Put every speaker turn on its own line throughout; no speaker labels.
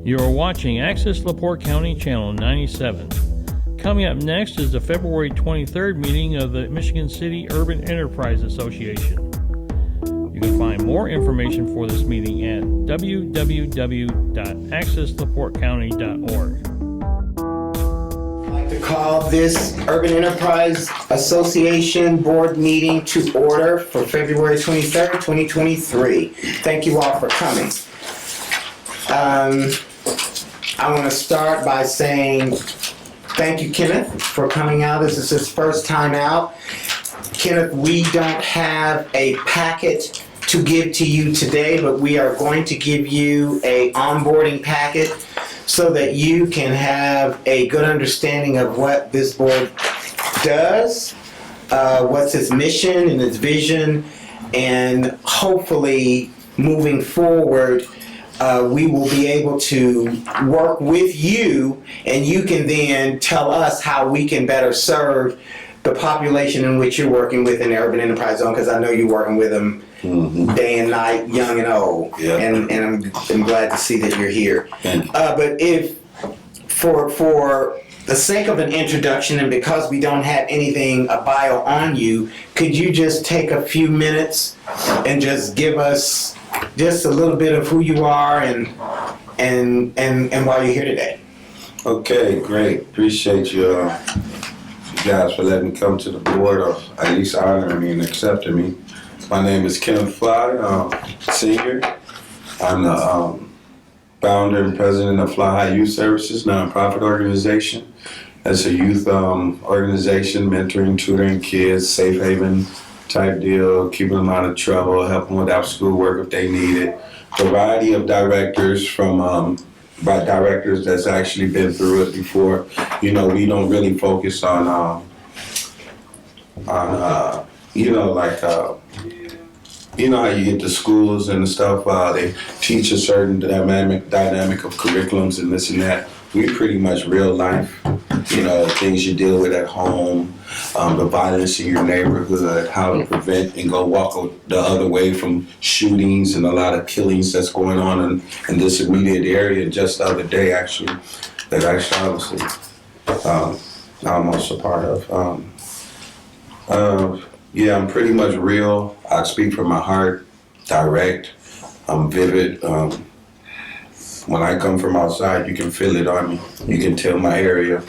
You are watching Access LaPorte County Channel 97. Coming up next is the February 23rd meeting of the Michigan City Urban Enterprise Association. You can find more information for this meeting at www.accesslaportecounty.org.
I'd like to call this Urban Enterprise Association Board meeting to order for February 23rd, 2023. Thank you all for coming. I want to start by saying thank you, Kenneth, for coming out. This is his first time out. Kenneth, we don't have a packet to give to you today, but we are going to give you a onboarding packet so that you can have a good understanding of what this board does, what's its mission and its vision, and hopefully moving forward, we will be able to work with you, and you can then tell us how we can better serve the population in which you're working with in the Urban Enterprise Zone, because I know you're working with them day and night, young and old.
Yeah.
And I'm glad to see that you're here. But if, for the sake of an introduction, and because we don't have anything, a bio on you, could you just take a few minutes and just give us just a little bit of who you are and why you're here today?
Okay, great. Appreciate you guys for letting me come to the board, or at least honoring me and accepting me. My name is Kenneth Fly, senior. I'm the founder and president of Fly High Youth Services, nonprofit organization. It's a youth organization mentoring, tutoring kids, safe haven type deal, keeping them out of trouble, helping with after school work if they need it. Variety of directors from by directors that's actually been through it before. You know, we don't really focus on you know how you get to schools and stuff, they teach a certain dynamic of curriculums and this and that. We pretty much real life, you know, things you deal with at home, the violence in your neighborhood, how to prevent and go walk the other way from shootings and a lot of killings that's going on in this immediate area. Just the other day, actually, that I was almost a part of. Yeah, I'm pretty much real. I speak from my heart, direct, I'm vivid. When I come from outside, you can feel it on me. You can tell my area,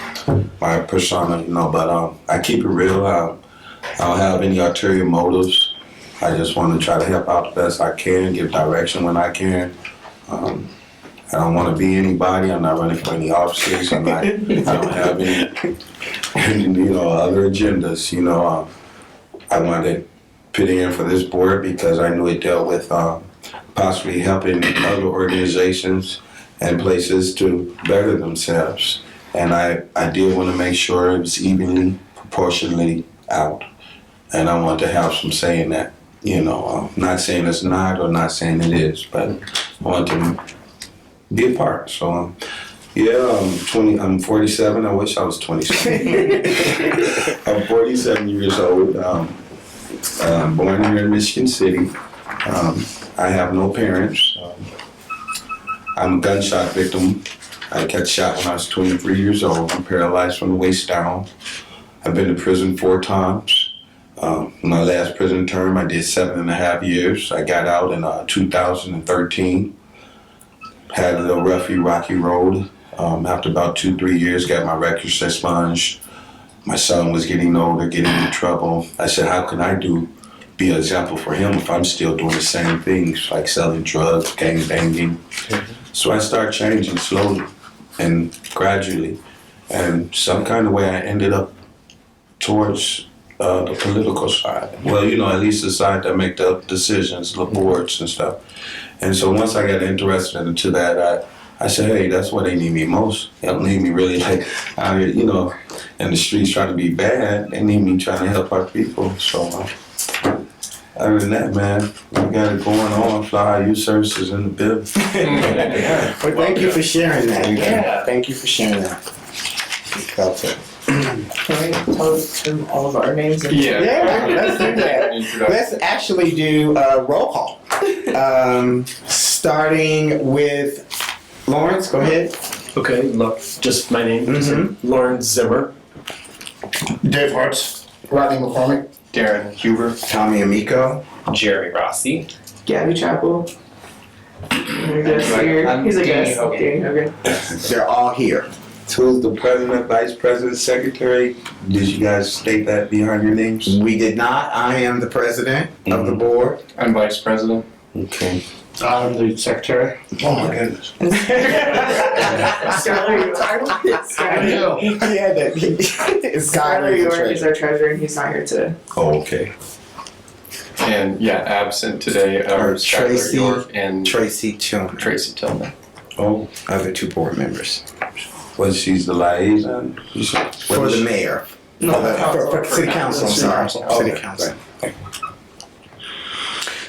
my persona, you know, but I keep it real. I don't have any ulterior motives. I just want to try to help out the best I can, give direction when I can. I don't want to be anybody. I'm not running for any offices. I don't have any you know, other agendas, you know. I wanted to put in for this board because I knew it dealt with possibly helping other organizations and places to better themselves. And I did want to make sure it was evenly, proportionally out. And I want to have some say in that. You know, not saying it's not or not saying it is, but I want to be a part. So, yeah, I'm 47. I wish I was 27. I'm 47 years old. Born here in Michigan City. I have no parents. I'm a gunshot victim. I got shot when I was 23 years old. I'm paralyzed from the waist down. I've been to prison 4 times. My last prison term, I did 7.5 years. I got out in 2013. Had a little rocky road. After about 2-3 years, got my records expunged. My son was getting older, getting in trouble. I said, how can I be an example for him if I'm still doing the same things, like selling drugs, gang banging? So I started changing slowly and gradually. And some kind of way I ended up towards the political side. Well, you know, at least the side that make the decisions, the boards and stuff. And so once I got interested into that, I said, hey, that's where they need me most. They don't need me really like out here, you know, in the streets trying to be bad. They need me trying to help our people. So other than that, man, we got it going on. Fly High Youth Services in the building.
Well, thank you for sharing that. Yeah. Thank you for sharing that. Felt it.
Can we post all of our names?
Yeah, let's do that. Let's actually do a roll call. Starting with Lawrence, go ahead.
Okay, look, just my name,
Mhm.
Lawrence Zimmer.
Dave Hartz, Rodney McCormick.
Darren Huber.
Tommy Amico.
Jeremy Rossi.
Gabby Chapel. He's a guest. Okay.
They're all here.
Who's the president, vice president, secretary? Did you guys state that behind your names?
We did not. I am the president of the board.
I'm vice president.
Okay.
I'm the secretary. Oh my goodness.
Skylar York.
Yeah, that
Skylar York is our treasurer and he's not here today.
Oh, okay.
And yeah, absent today are
Tracy-
Skylar York and
Tracy Tillman,
Tracy Tillman.
Oh,
other two board members.
well, she's the liaison. You said-
For the mayor. For city council, I'm sorry. City
Okay.
council.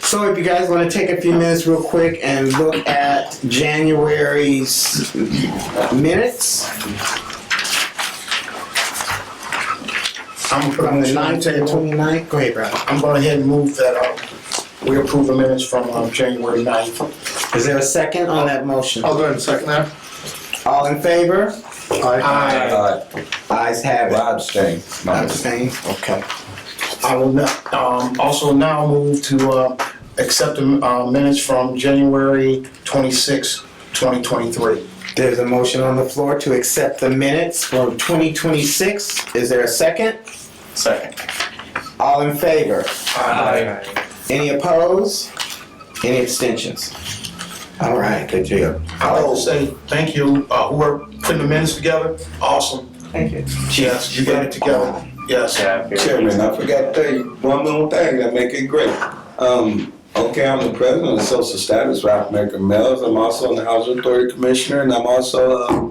So if you guys want to take a few minutes real quick and look at January's minutes from the 9th to the 29th. Go ahead, Brad.
I'm going ahead and move that we approve the minutes from January 9th.
Is there a second on that motion?
I'll go ahead and second that.
All in favor?
Aye.
Ayes have it.
Rob Stain.
Abstain.
Okay. I will also now move to accept the minutes from January 26, 2023.
There's a motion on the floor to accept the minutes from 2026. Is there a second?
Second.
All in favor?
Aye.
Any opposed? Any abstentions? All right, good job.
I'd like to say thank you, whoever putting the minutes together. Awesome.
Thank you.
Yes, you got it together. Yes.
Chairman, I forgot to tell you one more thing that make it great. Okay, I'm the president of Social Status Rock Maker Mills. I'm also on the Housing Authority Commissioner, and I'm also,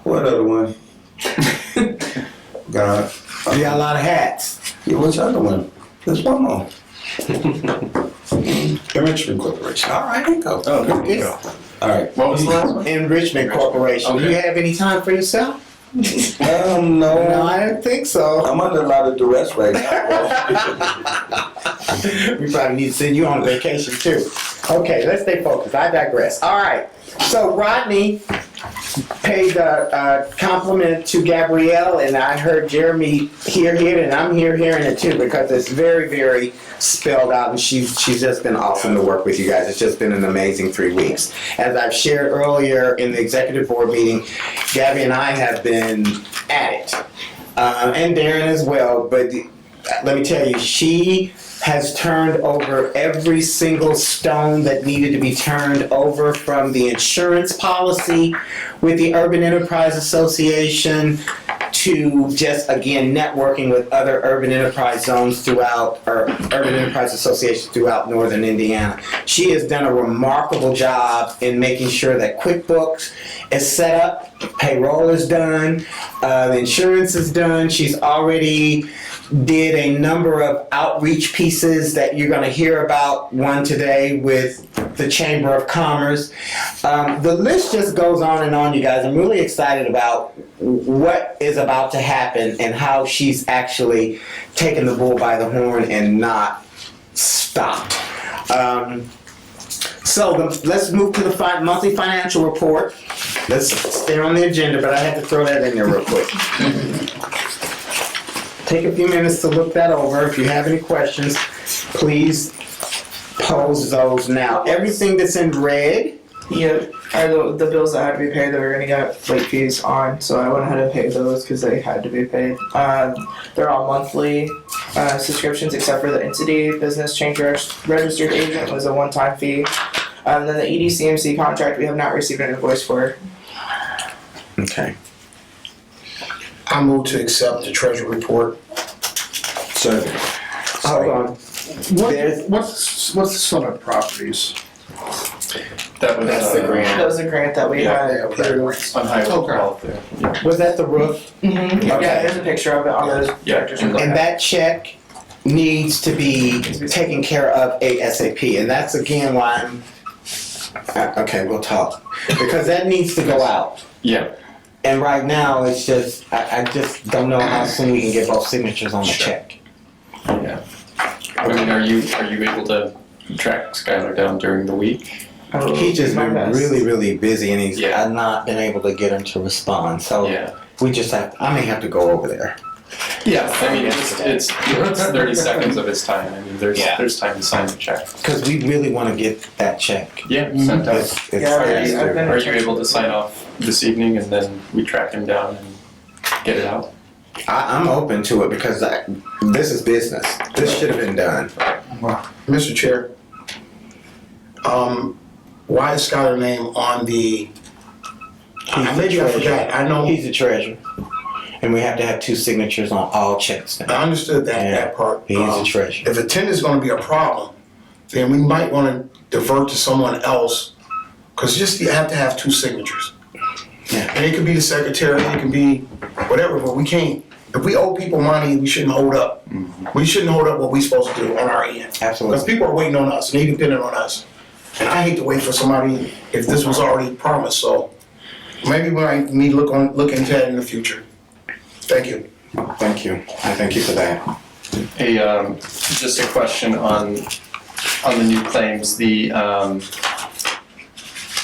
what other one? God.
You got a lot of hats.
Yeah, which other one? There's one more. Enrichment Corporation. All right, there you go.
Oh, good deal.
All right.
What was the last one?
Enrichment Corporation. Do you have any time for yourself? No,
No.
I didn't think so.
I'm under a lot of duress right now.
We probably need to send you on vacation too. Okay, let's stay focused. I digress. All right. So Rodney paid a compliment to Gabrielle, and I heard Jeremy hear it, and I'm hearing it too, because it's very, very spelled out, and she's just been awesome to work with you guys. It's just been an amazing 3 weeks. As I've shared earlier in the executive board meeting, Gabby and I have been at it, and Darren as well, but let me tell you, she has turned over every single stone that needed to be turned over, from the insurance policy with the Urban Enterprise Association to just, again, networking with other urban enterprise zones throughout, or urban enterprise associations throughout northern Indiana. She has done a remarkable job in making sure that QuickBooks is set up, payroll is done, the insurance is done. She's already did a number of outreach pieces that you're going to hear about, one today with the Chamber of Commerce. The list just goes on and on, you guys. I'm really excited about what is about to happen and how she's actually taken the bull by the horn and not stopped. Let's move to the monthly financial report. Let's stay on the agenda, but I had to throw that in there real quick. Take a few minutes to look that over. If you have any questions, please pose those now. Everything that's in red,
Yeah, are the bills that had to be paid that we're gonna get late fees on, so I went ahead and paid those because they had to be paid. They're all monthly subscriptions except for the entity business change registered agent was a one-time fee. Then the EDCMC contract we have not received an invoice for.
okay.
I move to accept the treasury report.
Second.
Hold on. There's-
What's the sum of properties?
That was
That's the grant.
That was a grant that we had.
on highway
Okay.
welfare.
Was that the roof?
Mm-hmm. Yeah, there's a picture of it on those
Yeah.
pictures.
And that check needs to be taken care of ASAP. And that's again why I'm, okay, we'll talk. Because that needs to go out.
Yeah.
And right now, it's just, I just don't know how soon we can get both signatures on the
Sure.
check.
Yeah. I mean, are you able to track Skylar down during the week?
I will
He's just
do my
been
best.
really, really busy, and he's
Yeah.
I've not been able to get him to respond. So
Yeah.
we just have. I may have to go over there.
Yeah, I mean, it's 30 seconds of his time. I mean, there's time to sign the check.
Because we really want to get that check.
Yeah, sent out.
It's
Yeah,
faster.
I've been-
Are you able to sign off this evening and then we track him down and get it out?
I'm open to it because this is business. This should have been done.
Mr. Chair, why is Skylar name on the, maybe I forgot, I know,
He's the treasurer, and we have to have 2 signatures on all checks now.
I understood that part.
He's the treasurer.
If attendance is gonna be a problem, then we might wanna divert to someone else, cause just you have to have 2 signatures.
Yeah.
And it could be the secretary, it could be whatever, but we can't, if we owe people money, we shouldn't hold up. We shouldn't hold up what we're supposed to do on our end. Because
Absolutely.
people are waiting on us, and they depend on us. And I hate to wait for somebody if this was already promised, so maybe we might need to look into that in the future. Thank you.
Thank you. I thank you for that.
Just a question on the new claims, the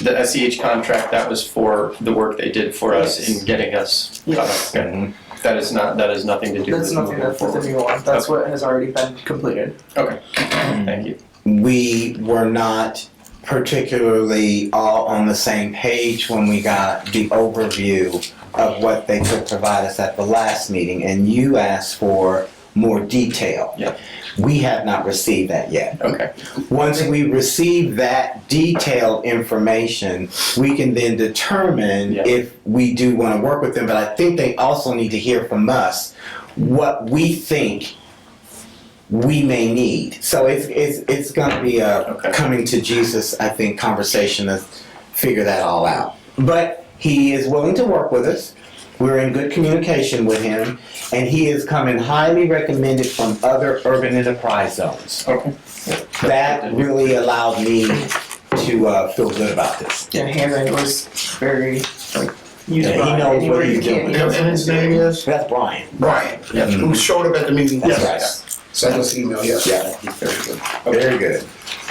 SEH contract, that was for the work they did for us in getting us.
Yes.
Okay. That is nothing to do with.
That's nothing
moving
that's with the
forward.
new one. That's what has already been completed.
Okay, thank you.
We were not particularly all on the same page when we got the overview of what they could provide us at the last meeting, and you asked for more detail.
Yep.
We have not received that yet.
Okay,
Once we receive that detailed information, we can then determine
Yeah.
if we do want to work with them. But I think they also need to hear from us what we think we may need. So it's going to be a
Okay.
coming to Jesus, I think, conversation to figure that all out. But he is willing to work with us. We're in good communication with him, and he is coming highly recommended from other urban enterprise zones.
okay.
That really allowed me to feel good about this.
Yeah, Hammond was very like you
Yeah, he
brought
knows
anywhere
what
you
he's
can,
doing.
he knows
And his name is
That's Brian.
Brian,
Yes.
who showed up at the meeting.
That's
Yes.
right.
Sent us an email, yes.
Yeah.
Very good.
Very good.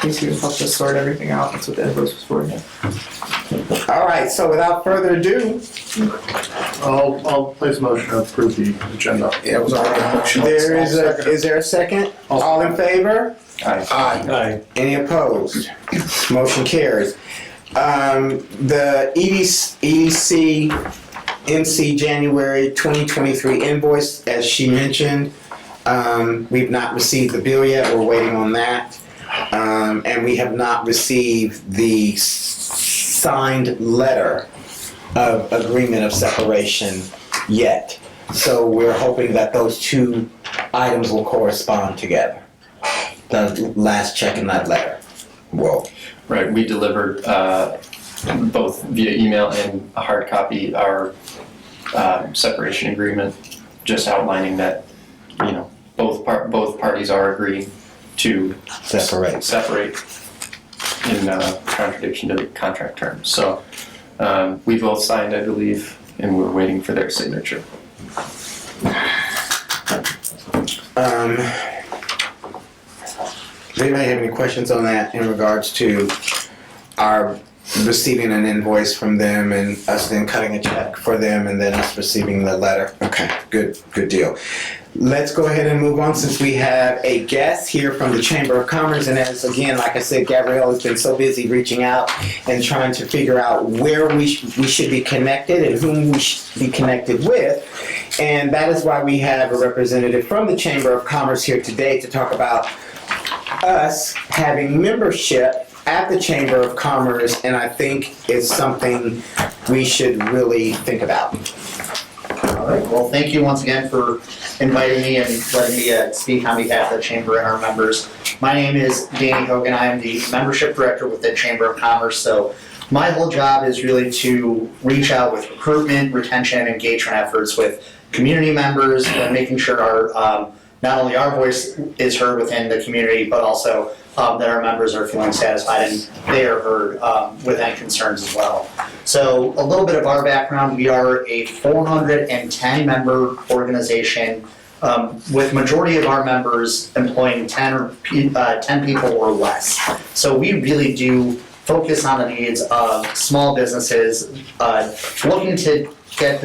He's here to help us sort everything out. That's what the invoice was for.
All right, so without further ado,
I'll place a motion to approve the agenda.
Yeah, it was already a motion.
is there a second? All in favor?
Aye.
Any opposed? Motion carries. The EDC NC January 2023 invoice, as she mentioned, we've not received the bill yet. We're waiting on that. And we have not received the signed letter of agreement of separation yet. So we're hoping that those 2 items will correspond together. The last check and that letter. Whoa.
Right, we delivered both via email and a hard copy our separation agreement, just outlining that, you know, both parties are agreeing to separate in contradiction to the contract terms. So we both signed, I believe, and we're waiting for their signature.
Does anybody have any questions on that in regards to our receiving an invoice from them and us then cutting a check for them and then us receiving the letter? Okay, good deal. Let's go ahead and move on since we have a guest here from the Chamber of Commerce. And as again, like I said, Gabrielle has been so busy reaching out and trying to figure out where we should be connected and whom we should be connected with. And that is why we have a representative from the Chamber of Commerce here today to talk about us having membership at the Chamber of Commerce, and I think it's something we should really think about.
All right, well, thank you once again for inviting me and letting me speak on behalf of the Chamber and our members. My name is Danny Hogan. I am the Membership Director with the Chamber of Commerce. So my whole job is really to reach out with recruitment, retention, and engagement efforts with community members and making sure our not only our voice is heard within the community, but also that our members are feeling satisfied and they are heard with any concerns as well. So a little bit of our background, we are a 410 member organization with majority of our members employing 10 people or less. So we really do focus on the needs of small businesses looking to get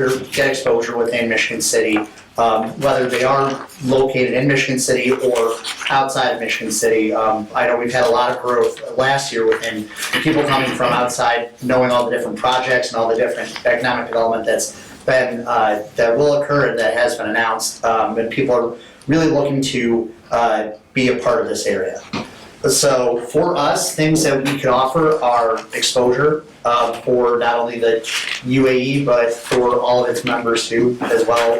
exposure within Michigan City, whether they are located in Michigan City or outside of Michigan City. I know we've had a lot of growth last year within people coming from outside, knowing all the different projects and all the different economic development that's been that will occur and that has been announced, and people are really looking to be a part of this area. So for us, things that we can offer are exposure for not only the UAE, but for all of its members too, as well.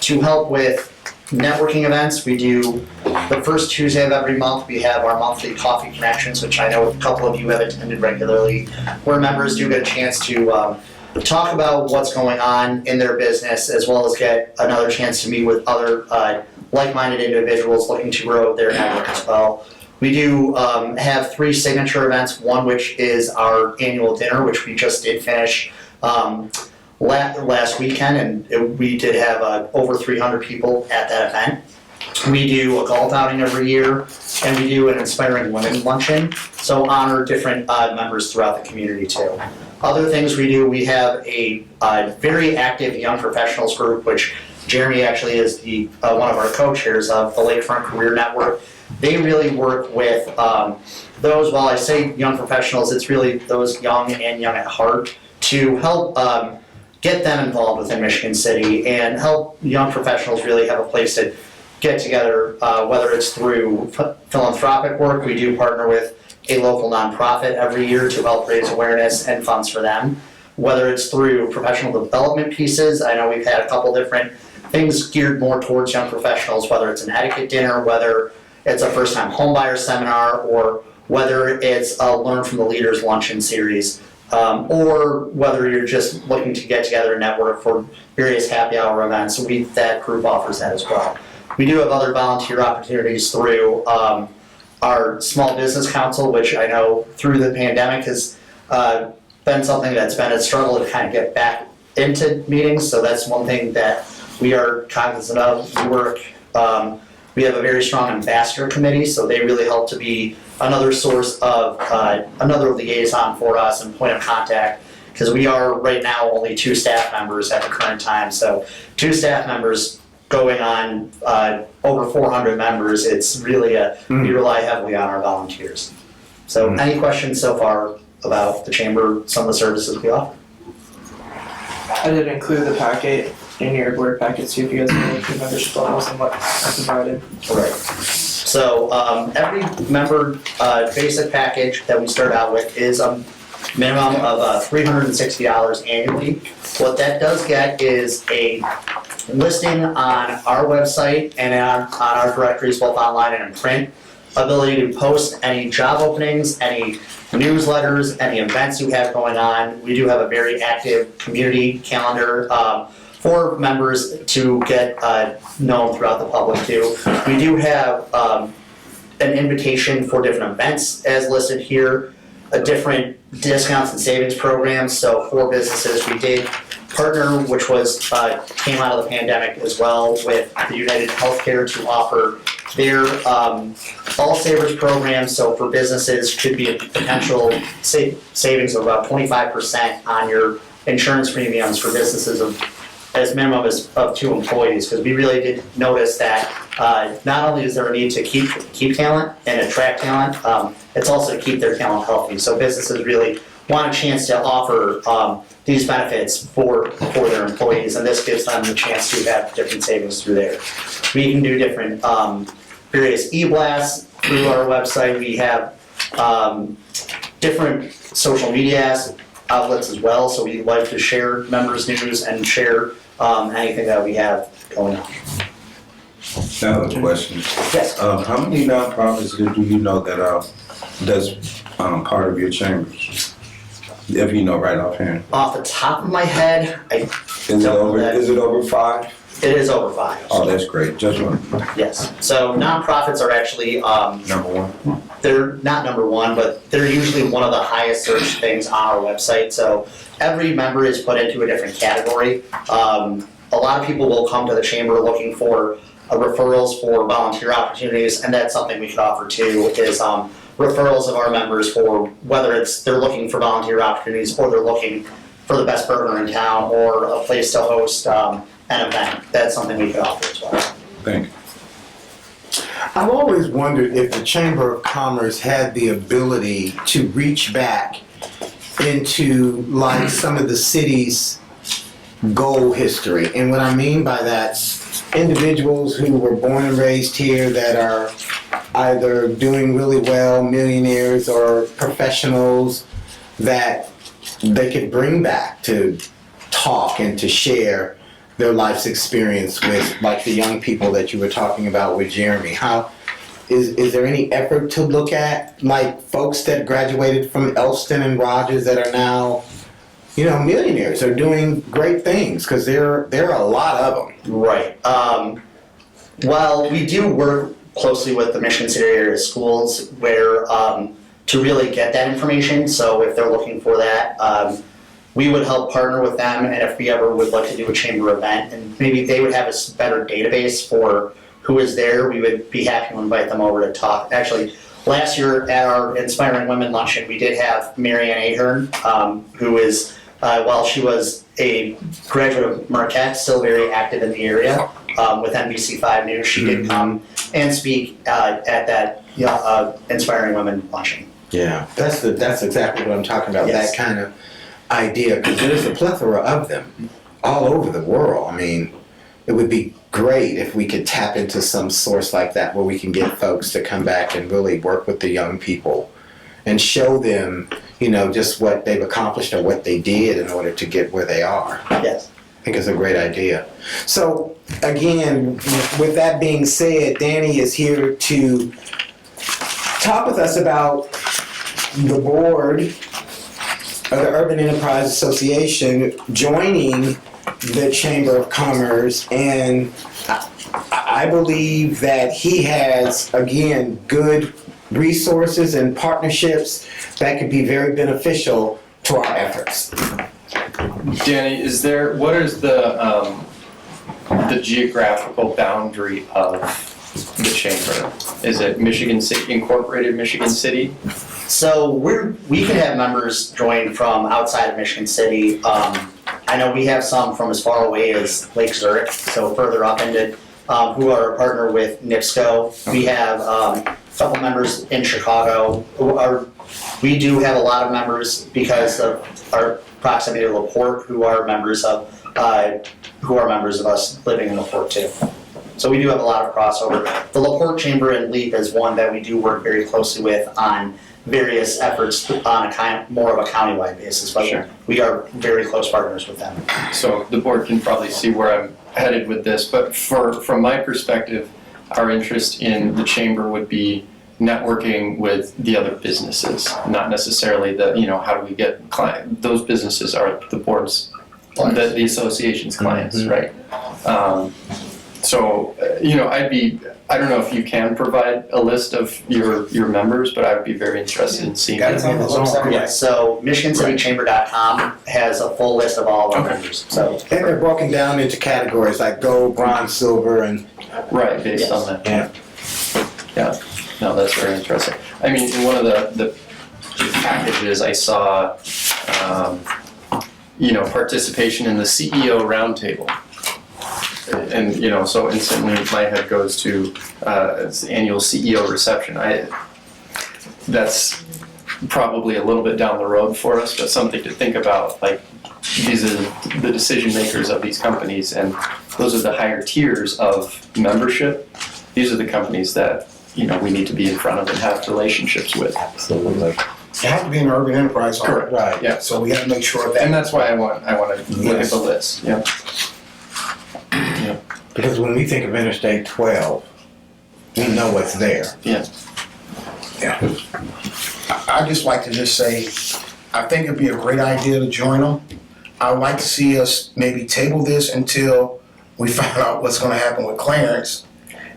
To help with networking events, we do the first Tuesday of every month, we have our monthly coffee connections, which I know a couple of you have attended regularly, where members do get a chance to talk about what's going on in their business, as well as get another chance to meet with other like-minded individuals looking to grow their network as well. We do have 3 signature events, one which is our annual dinner, which we just did finish last weekend, and we did have over 300 people at that event. We do a golf outing every year, and we do an Inspiring Women Luncheon, so honor different members throughout the community too. Other things we do, we have a very active young professionals group, which Jeremy actually is one of our co-chairs of the Lakefront Career Network. They really work with those, while I say young professionals, it's really those young and young at heart, to help get them involved within Michigan City and help young professionals really have a place to get together, whether it's through philanthropic work. We do partner with a local nonprofit every year to help raise awareness and funds for them. Whether it's through professional development pieces, I know we've had a couple different things geared more towards young professionals, whether it's an etiquette dinner, whether it's a first-time homebuyer seminar, or whether it's a Learn from the Leaders luncheon series, or whether you're just looking to get together and network for various happy hour events. That group offers that as well. We do have other volunteer opportunities through our Small Business Council, which I know through the pandemic has been something that's been a struggle to kind of get back into meetings. So that's one thing that we are cognizant of. We have a very strong ambassador committee, so they really help to be another source of, another liaison for us and point of contact, because we are right now only 2 staff members at the current time. So 2 staff members going on over 400 members, it's really we rely heavily on our volunteers. So any questions so far about the chamber, some of the services we offer?
I did include the packet in your board packet, so if you guys know the membership levels and what I provided.
Right. So every member basic package that we start out with is a minimum of $360 annually. What that does get is a listing on our website and on our directories, both online and in print, ability to post any job openings, any newsletters, any events you have going on. We do have a very active community calendar for members to get known throughout the public too. We do have an invitation for different events as listed here, different discounts and savings programs. So for businesses, we did partner, which was came out of the pandemic as well, with the United Healthcare to offer their All Savers program. So for businesses, could be a potential savings of about 25% on your insurance premiums for businesses of as minimum of 2 employees, because we really did notice that not only is there a need to keep talent and attract talent, it's also to keep their talent healthy. So businesses really want a chance to offer these benefits for their employees, and this gives them the chance to have different savings through there. We can do different various e-blasts through our website. We have different social media outlets as well, so we like to share members' news and share anything that we have going on.
Now the question.
Yes.
How many nonprofits do you know that that's part of your chambers? If you know right offhand.
Off the top of my head,
Is it over 5?
it is over 5.
Oh, that's great. Just one.
Yes. So nonprofits are actually
Number 1.
they're not number 1, but they're usually one of the highest searched things on our website. So every member is put into a different category. A lot of people will come to the chamber looking for referrals for volunteer opportunities, and that's something we could offer too, is referrals of our members for whether it's they're looking for volunteer opportunities or they're looking for the best burger in town or a place to host an event. That's something we could offer as well.
Thank you.
I've always wondered if the Chamber of Commerce had the ability to reach back into like some of the city's goal history. And what I mean by that, individuals who were born and raised here that are either doing really well, millionaires or professionals that they could bring back to talk and to share their life's experience with, like the young people that you were talking about with Jeremy. How is there any effort to look at like folks that graduated from Elston and Rogers that are now, you know, millionaires are doing great things, because there are a lot of them.
Right. Well, we do work closely with the Michigan City area schools where to really get that information. So if they're looking for that, we would help partner with them, and if we ever would like to do a chamber event, and maybe they would have a better database for who is there, we would be happy to invite them over to talk. Actually, last year at our Inspiring Women Luncheon, we did have Marianne Ahern, who is, while she was a graduate of Marquette, still very active in the area with NBC5 News. She did come and speak at that Inspiring Women Luncheon.
Yeah, that's exactly what I'm talking about.
Yes.
That kind of idea, because there's a plethora of them all over the world. I mean, it would be great if we could tap into some source like that where we can get folks to come back and really work with the young people and show them, you know, just what they've accomplished or what they did in order to get where they are.
Yes.
I think it's a great idea. So again, with that being said, Danny is here to talk with us about the board of the Urban Enterprise Association joining the Chamber of Commerce, and I believe that he has, again, good resources and partnerships that could be very beneficial to our efforts.
Danny, what is the geographical boundary of the chamber? Is it Michigan City, Incorporated Michigan City?
So we could have members join from outside of Michigan City. I know we have some from as far away as Lake Zurich, so further up into, who are a partner with NIPSCO. We have a couple members in Chicago. We do have a lot of members because of our proximity to LaPorte, who are members of us living in LaPorte too. So we do have a lot of crossover. The LaPorte Chamber and LEAP is one that we do work very closely with on various efforts on more of a countywide basis, but
Sure.
we are very close partners with them.
So the board can probably see where I'm headed with this, but from my perspective, our interest in the chamber would be networking with the other businesses, not necessarily how do we get client. Those businesses are the board's, the association's clients, right? I don't know if you can provide a list of your members, but I would be very interested in seeing
Got it
that.
on the zone,
Yeah, so MichiganCityChamber.com has a full list of all of our
Okay.
members. So
And they're broken down into categories like gold, bronze, silver, and
Right, based
Yes.
on that.
yeah.
Yeah, no, that's very interesting. I mean, in one of the packages, I saw, participation in the CEO roundtable. And, so instantly my head goes to it's the annual CEO reception. That's probably a little bit down the road for us, but something to think about. Like, these are the decision makers of these companies, and those are the higher tiers of membership. These are the companies that, we need to be in front of and have relationships with.
Absolutely.
You have to be an urban enterprise.
Correct.
Right.
Yeah.
So we have to make sure that.
And that's why I want to look at the list, yeah.
Because when we think of Interstate 12, we know what's there.
Yeah.
Yeah. I just like to just say, I think it'd be a great idea to join them. I would like to see us maybe table this until we find out what's gonna happen with Clarence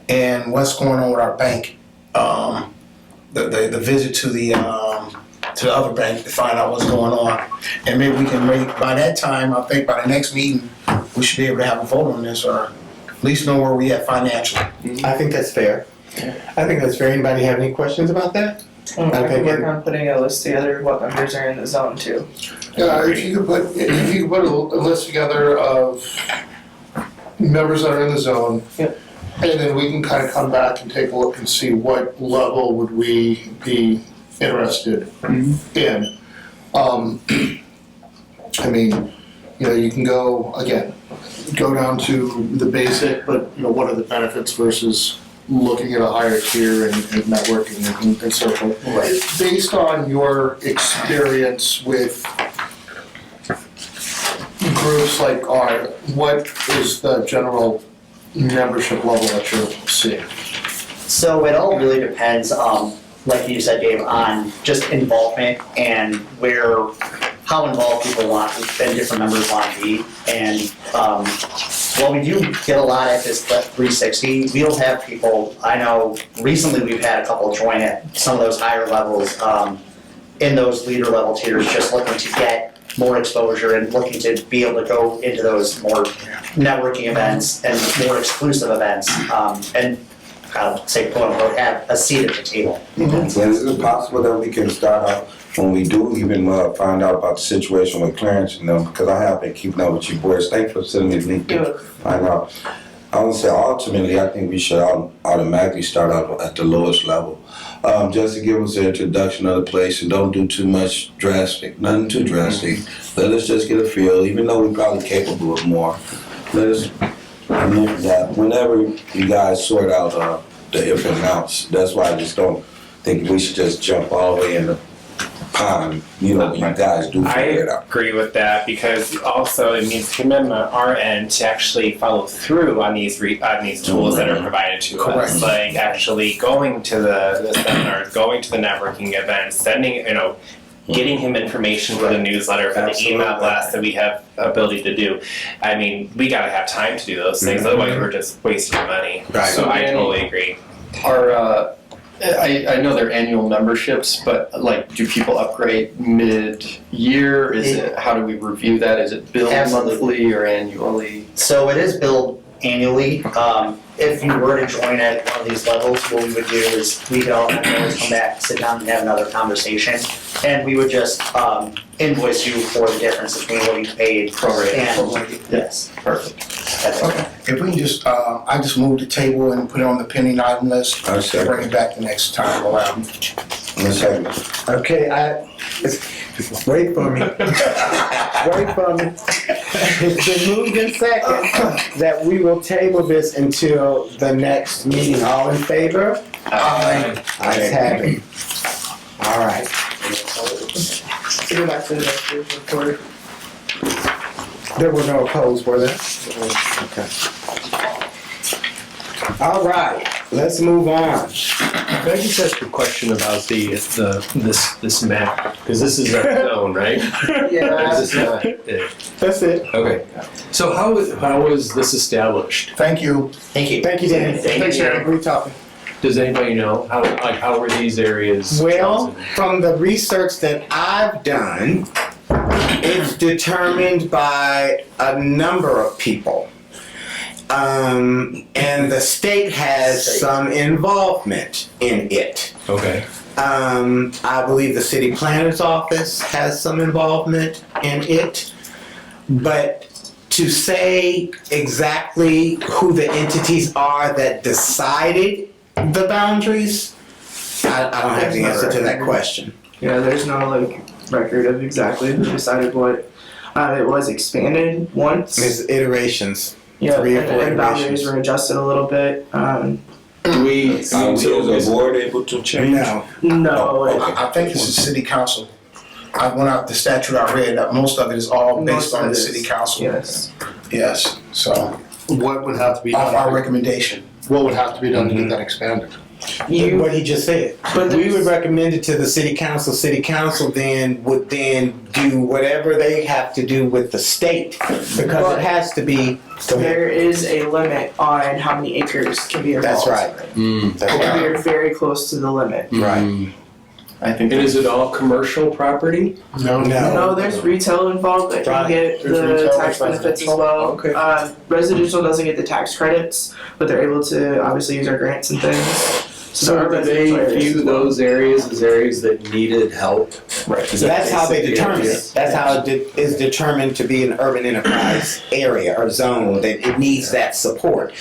and what's going on with our bank. The visit to the other bank to find out what's going on. And maybe we can by that time, I think by the next meeting, we should be able to have a vote on this, or at least know where we at financially.
I think that's fair. I think that's fair. Anybody have any questions about that?
I
Okay,
can work
good.
on putting a list together of what members are in the zone too.
Yeah, if you could put a list together of members that are in the zone.
Yep.
And then we can kind of come back and take a look and see what level would we be interested in. I mean, you know, you can go down to the basic, but you know, what are the benefits versus looking at a higher tier and networking and so forth.
Right.
Based on your experience with groups like ours, what is the general membership level that you're seeing?
So it all really depends, like you said, Dave, on just involvement and how involved people want, and different members want to be. And while we do get a lot at this 360, we'll have people, I know recently we've had a couple join at some of those higher levels in those leader level tiers, just looking to get more exposure and looking to be able to go into those more networking events and more exclusive events, and I'll say quote unquote have a seat at the table.
So is it possible that we can start out when we do even find out about the situation with Clarence and them? Because I have been keeping up with you boys. Thanks for sending me the link to find out. I would say ultimately, I think we should automatically start out at the lowest level. Just to give us an introduction of the place and don't do too much drastic, nothing too drastic. Let us just get a feel, even though we're probably capable of more. Let us, whenever you guys sort out the if and outs, that's why I just don't think we should just jump all the way in the pond, you know, you guys do figure it out.
I agree with that because also it means commitment on our end to actually follow through on these tools that are provided to us. Like actually going to the seminars, going to the networking events, sending, getting him information for the newsletter, for the email blast that we have ability to do. I mean, we gotta have time to do those things, otherwise we're just wasting money.
Right.
So I totally agree.
I know they're annual memberships, but like, do people upgrade mid-year? How do we review that? Is it billed
Absolutely.
monthly or annually?
So it is billed annually. If you were to join at one of these levels, what we would do is we could always come back, sit down and have another conversation. And we would just invoice you for the difference between what you paid.
Prorated.
And, yes.
Perfect.
That's it.
Okay, if we can just, I just move the table and put it on the pending item list,
I second.
bring it back the next time around.
Let's have it.
Okay, wait for me. Wait for me. It's been moved in second that we will table this until the next meeting. All in favor?
Aye.
Ayes have it. All right.
To go back to the next report.
There were no opposed, were there? Okay. All right, let's move on.
Can I just ask a question about this map? Because this is our zone, right?
Yeah.
Is this not it?
That's it.
Okay. So how is this established?
Thank you.
Thank you.
Thank you, Danny.
Thank you.
We're talking.
Does anybody know how are these areas?
Well,
chosen?
from the research that I've done, it's determined by a number of people. And the state has some involvement in it.
Okay.
I believe the city planner's office has some involvement in it. But to say exactly who the entities are that decided the boundaries, I don't have the answer to that question.
Yeah, there's no record of exactly who decided what. It was expanded once.
There's iterations.
Yeah,
3 or 4
and boundaries
iterations.
were adjusted a little bit.
Do we?
Is the board able to change?
No.
No,
I think it's the city council. When the statute I read, most of it is all based
Most
on
of
the
it
city
is,
council.
yes.
Yes, so,
What would have to be
off our
done?
recommendation.
What would have to be done to get that expanded?
What he just said.
But
We
there's-
would recommend it to the city council. City council then would then do whatever they have to do with the state, because
But-
it has to be.
There is a limit on how many acres can be involved.
That's right. That's
And
right.
we're very close to the limit.
Right.
I think
And is it all commercial property?
No.
No, there's retail involved that can
Right.
get
There's
the
retail,
tax
there's
benefits as
residential.
well.
Okay.
Residential doesn't get the tax credits, but they're able to obviously use our grants and things.
So
our
do they
residential areas
view
as well.
those areas as areas that needed help?
Right.
Is that
That's how they
basically
determine
it?
it. That's how it is determined to be an urban enterprise area or zone, that it needs that support.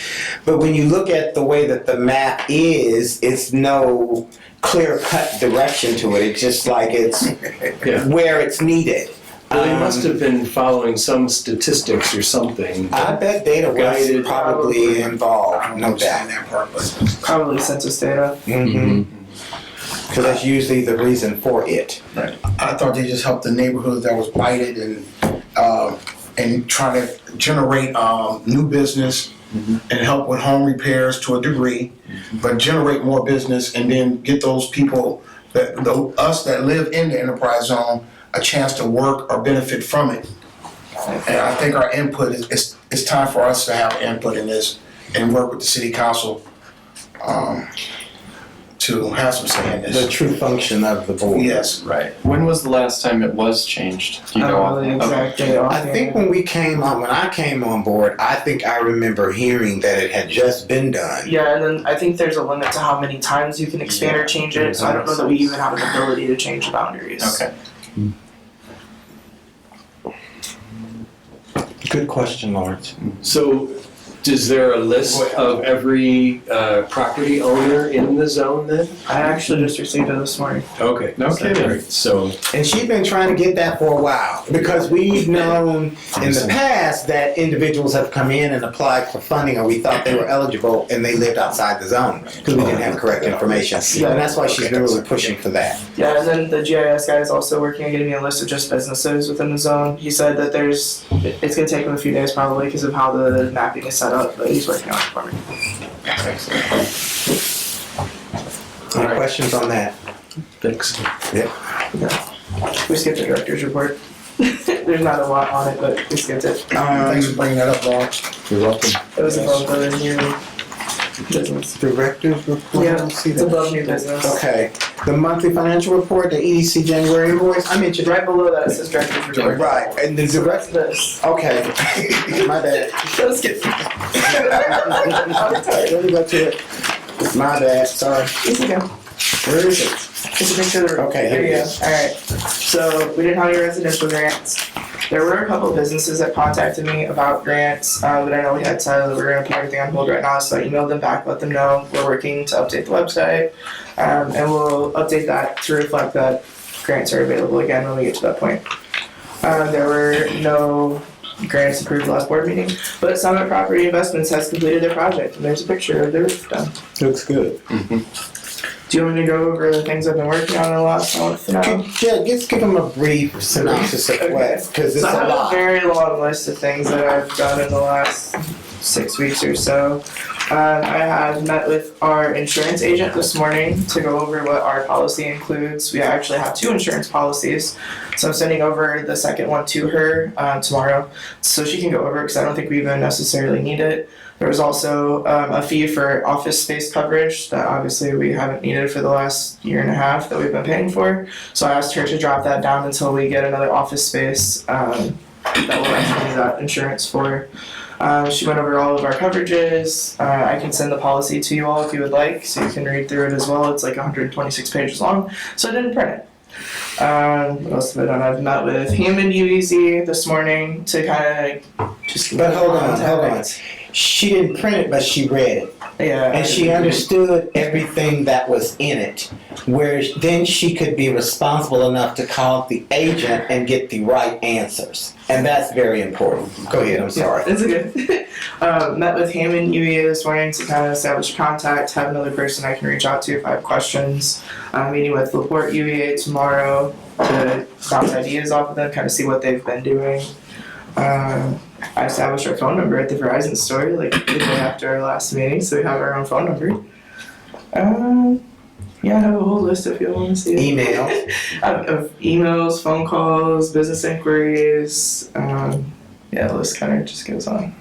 But when you look at the way that the map is, it's no clear-cut direction to it. It's just like it's
Yeah.
where it's needed.
Well, they must have been following some statistics or something.
I bet data was
Guided.
probably involved, no doubt.
that part, but
Probably census data.
Mm-hmm. Because that's usually the reason for it.
I thought they just helped the neighborhoods that was blighted and trying to generate new business and help with home repairs to a degree, but generate more business and then get those people us that live in the enterprise zone a chance to work or benefit from it. And I think our input is it's time for us to have input in this and work with the city council to have some say in
The
this.
true function of the board.
Yes.
Right. When was the last time it was changed? Do you know?
I don't know the exact date
I
offhand.
think when I came on board, I think I remember hearing that it had just been done.
Yeah, and then I think there's a limit to how many times you can expand or change it, so I don't know that we even have an ability to change the boundaries.
Okay.
Good question, Lawrence.
So, is there a list of every property owner in the zone then?
I actually just received it this morning.
Okay.
No kidding.
Right. So,
And she's been trying to get that for a while because we've known in the past that individuals have come in and applied for funding, or we thought they were eligible and they lived outside the zone because we didn't have correct information. And that's why she's been really pushing for that.
Yeah, and then the GIS guy is also working on getting me a list of just businesses within the zone. He said that it's going to take him a few days probably because of how the mapping is set up, but he's working on it for me.
Any questions on that?
thanks.
We skipped the director's report. There's not a lot on it, but we skipped it.
Thanks for bringing that up, Lawrence.
You're welcome.
It was above the new business.
Director's report.
Yeah,
I don't see
it's
that.
above new business.
Okay. The monthly financial report, the EDC January invoice. I mentioned
Right below that it says director's report.
Right, and the direct.
This.
Okay. My bad.
Let's skip.
Let me go to it. My bad. Sorry.
It's okay.
Where is it?
Just a picture of the.
Okay,
There
here
you
it
go.
is.
Alright. So we didn't have any residential grants. There were a couple of businesses that contacted me about grants, but I know we had said that we're gonna put everything on hold right now, so I emailed them back, let them know we're working to update the website. And we'll update that to reflect that grants are available again when we get to that point. There were no grants approved last board meeting, but Summit Property Investments has completed their project, and there's a picture of their roof done.
Looks good.
Do you want me to go over the things I've been working on in the last month now?
Yeah, just give them a brief synopsis of what, because it's
So I
a
have a
lot.
very long list of things that I've done in the last 6 weeks or so. I have met with our insurance agent this morning to go over what our policy includes. We actually have 2 insurance policies, so I'm sending over the second one to her tomorrow so she can go over it because I don't think we even necessarily need it. There was also a fee for office space coverage that obviously we haven't needed for the last year and a half that we've been paying for. So I asked her to drop that down until we get another office space that we'll actually need that insurance for. She went over all of our coverages. I can send the policy to you all if you would like, so you can read through it as well. It's like 126 pages long, so I didn't print it. What else have I done? I've met with Hammond UEZ this morning to kind of just.
But hold on. She didn't print it, but she read it.
Yeah.
And she understood everything that was in it, where then she could be responsible enough to call the agent and get the right answers. And that's very important. Go ahead, I'm sorry.
It's okay. Met with Hammond UEA this morning to kind of establish contact, have another person I can reach out to if I have questions. Meeting with LaPorte UEA tomorrow to bounce ideas off of them, kind of see what they've been doing. I established our phone number at the Verizon store like the day after our last meeting, so we have our own phone number. Yeah, I have a whole list if you want to see it.
Email.
Of emails, phone calls, business inquiries. Yeah, the list kind of just goes on.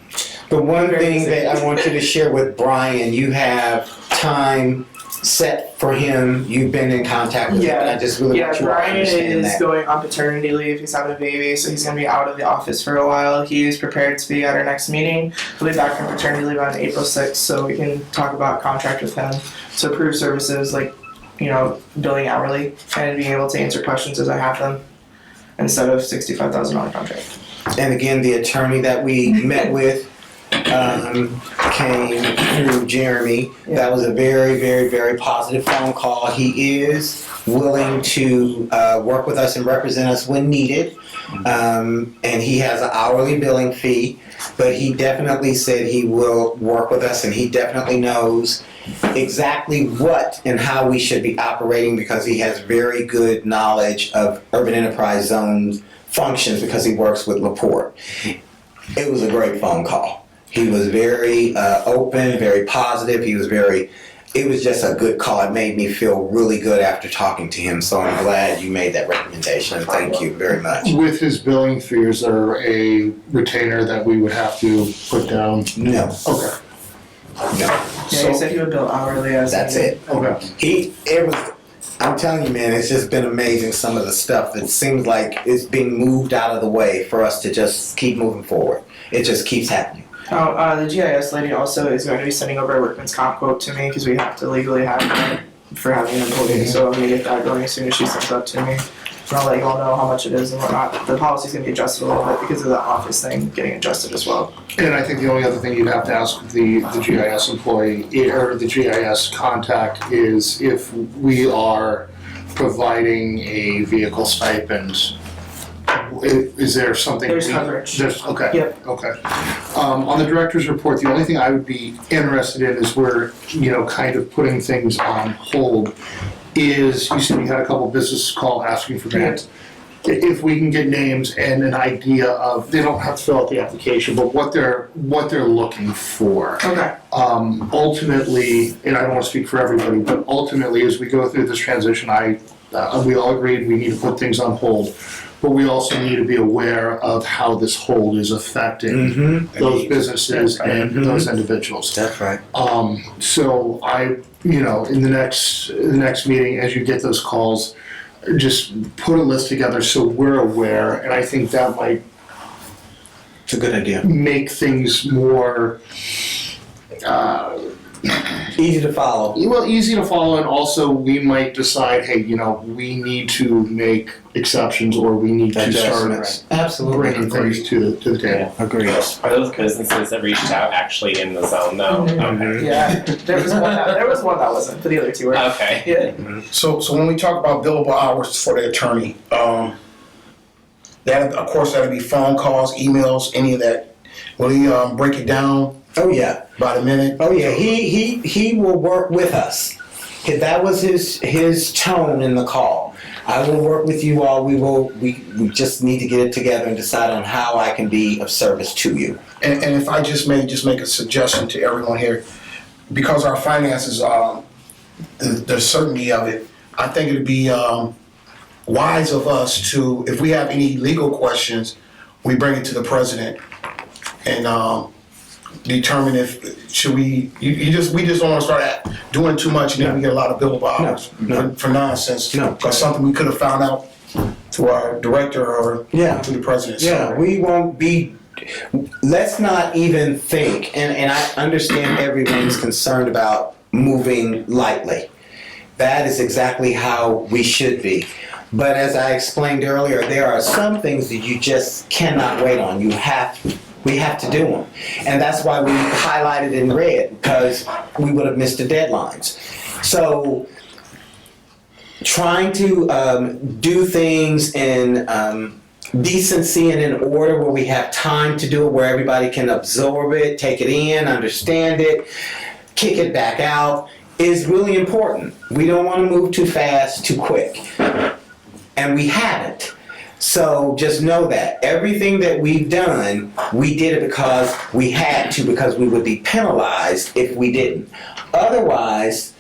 The one thing that I want you to share with Brian, you have time set for him? You've been in contact with him, and I just really want you to
Brian
understand
is
that.
going on paternity leave. He's having a baby, so he's going to be out of the office for a while. He is prepared to be at our next meeting. He'll be back from paternity leave on April 6th, so we can talk about contract with him to approve services like, billing hourly and being able to answer questions as I have them instead of $65,000 contract.
And again, the attorney that we met with came through Jeremy. That was a very, very, very positive phone call. He is willing to work with us and represent us when needed. And he has an hourly billing fee, but he definitely said he will work with us, and he definitely knows exactly what and how we should be operating because he has very good knowledge of urban enterprise zones functions because he works with LaPorte. It was a great phone call. He was very open, very positive. It was just a good call. It made me feel really good after talking to him. So I'm glad you made that recommendation, and thank you very much.
With his billing fee, is there a retainer that we would have to put down?
No,
Okay.
no.
Yeah, he said he would bill hourly as
That's
needed.
it.
Okay.
I'm telling you, man, it's just been amazing, some of the stuff that seems like it's being moved out of the way for us to just keep moving forward. It just keeps happening.
The GIS lady also is going to be sending over a workman's comp quote to me because we have to legally have that for having an employee. So I'm going to get that going as soon as she sends that to me. And I'll let you all know how much it is and whatnot. The policy's going to be adjusted a little bit because of the office thing getting adjusted as well.
And I think the only other thing you'd have to ask the GIS employee or the GIS contact is if we are providing a vehicle stipend. Is there something?
There's coverage.
Okay.
Yep.
Okay. On the director's report, the only thing I would be interested in is we're, kind of putting things on hold. Is you said you had a couple businesses call asking for grants. If we can get names and an idea of, they don't have to fill out the application, but what they're looking for.
Okay.
Ultimately, and I don't want to speak for everybody, but ultimately, as we go through this transition, we all agreed we need to put things on hold. But we also need to be aware of how this hold is affecting those businesses and those individuals.
That's right.
So in the next meeting, as you get those calls, just put a list together so we're aware, and I think that might
It's a good idea.
make things more
Easy to follow.
easy to follow, and also we might decide, hey, we need to make exceptions or we need to start
Adjustments. Absolutely.
bringing things to the table.
Agreed.
Are those businesses that reached out actually in the zone though? Okay.
Yeah. There was one that wasn't, but the other two were.
Okay.
Yeah.
So when we talk about billable hours for the attorney, that of course that'll be phone calls, emails, any of that. Will he break it down
Oh yeah.
by the minute?
Oh yeah. He will work with us. That was his tone in the call. I will work with you all. We just need to get it together and decide on how I can be of service to you.
And if I just may make a suggestion to everyone here, because our finances, the certainty of it, I think it'd be wise of us to, if we have any legal questions, we bring it to the president and determine if we just don't want to start doing too much and then we get a lot of billable hours for nonsense.
No.
Because something we could have found out to our director or to the president.
Yeah, we won't be. Let's not even think, and I understand everyone's concerned about moving lightly. That is exactly how we should be. But as I explained earlier, there are some things that you just cannot wait on. We have to do them. And that's why we highlighted in red, because we would have missed the deadlines. So trying to do things in decency and in order where we have time to do it, where everybody can absorb it, take it in, understand it, kick it back out, is really important. We don't want to move too fast, too quick. And we haven't. So just know that everything that we've done, we did it because we had to, because we would be penalized if we didn't. Otherwise,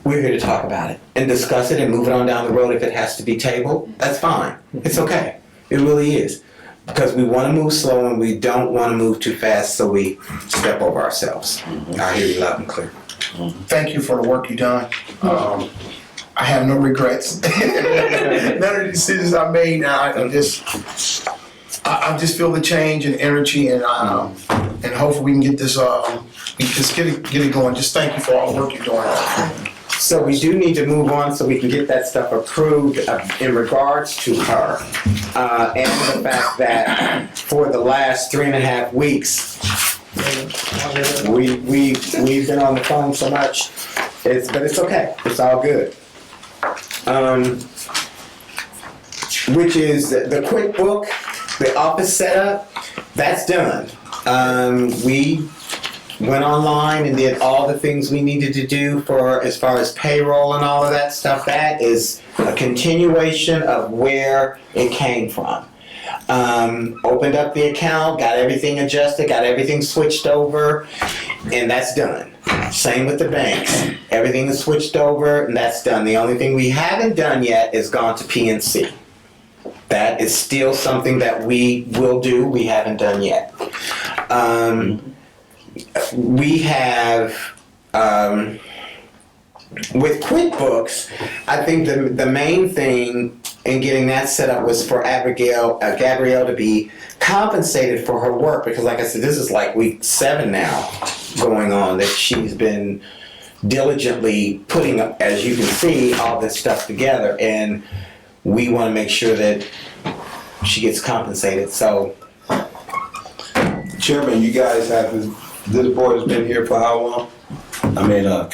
we're here to talk about it and discuss it and move it on down the road. If it has to be tabled, that's fine. It's okay. It really is. Because we want to move slow and we don't want to move too fast, so we step over ourselves. I hear you loud and clear.
Thank you for the work you done. I have no regrets. None of the decisions I made. I just feel the change and energy, and hopefully we can get this. We can just get it going. Just thank you for all the work you're doing.
So we do need to move on so we can get that stuff approved in regards to her. And the fact that for the last 3.5 weeks, we've been on the phone so much. But it's okay. It's all good. Which is the QuickBook, the office setup, that's done. We went online and did all the things we needed to do for as far as payroll and all of that stuff. That is a continuation of where it came from. Opened up the account, got everything adjusted, got everything switched over, and that's done. Same with the banks. Everything is switched over, and that's done. The only thing we haven't done yet is gone to PNC. That is still something that we will do. We haven't done yet. We have, with QuickBooks, I think the main thing in getting that set up was for Gabrielle to be compensated for her work, because like I said, this is like week 7 now going on that she's been diligently putting, as you can see, all this stuff together, and we want to make sure that she gets compensated. So,
Chairman, you guys have, this board has been here for how long? I mean, I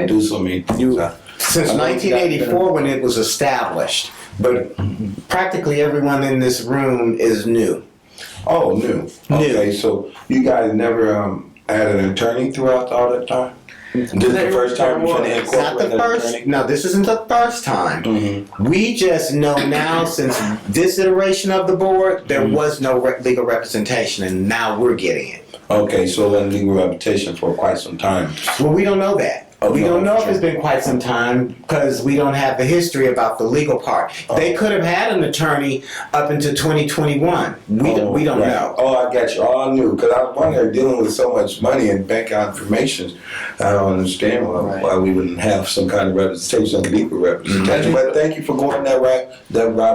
do so many things.
Since 1984 when it was established, but practically everyone in this room is new.
Oh, new. Okay, so you guys never had an attorney throughout all that time? This is the first time you've been
It's not the first. No, this isn't the first time.
Mm-hmm.
We just know now, since this iteration of the board, there was no legal representation, and now we're getting it.
Okay, so in legal reputation for quite some time.
Well, we don't know that. We don't know if it's been quite some time because we don't have the history about the legal part. They could have had an attorney up until 2021. We don't know.
Oh, I got you. All new, because I was wondering, dealing with so much money and bank information, I don't understand why we wouldn't have some kind of representation, legal representation. But thank you for going that route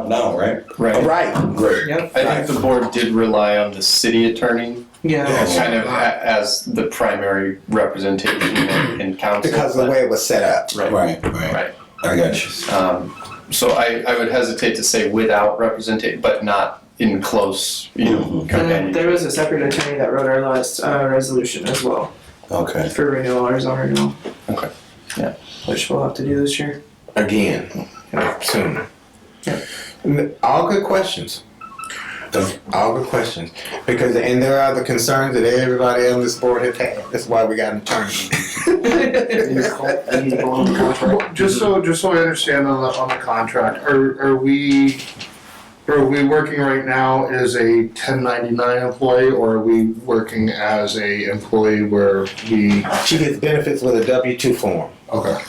now, right?
Right.
Great.
Yep.
I think the board did rely on the city attorney kind of as the primary representation in council.
Because of the way it was set up.
Right. I got you.
So I would hesitate to say without representation, but not in close, companionship.
There was a separate attorney that wrote our last resolution as well
Okay.
for renewal, our zone renewal.
Okay. Yeah.
Which we'll have to do this year.
Again. Soon. All good questions. All good questions. And there are the concerns that everybody on this board has had. That's why we got an attorney.
Just so I understand on the contract, are we working right now as a 1099 employee, or are we working as a employee where we?
She gets benefits with a W-2 form.
Okay.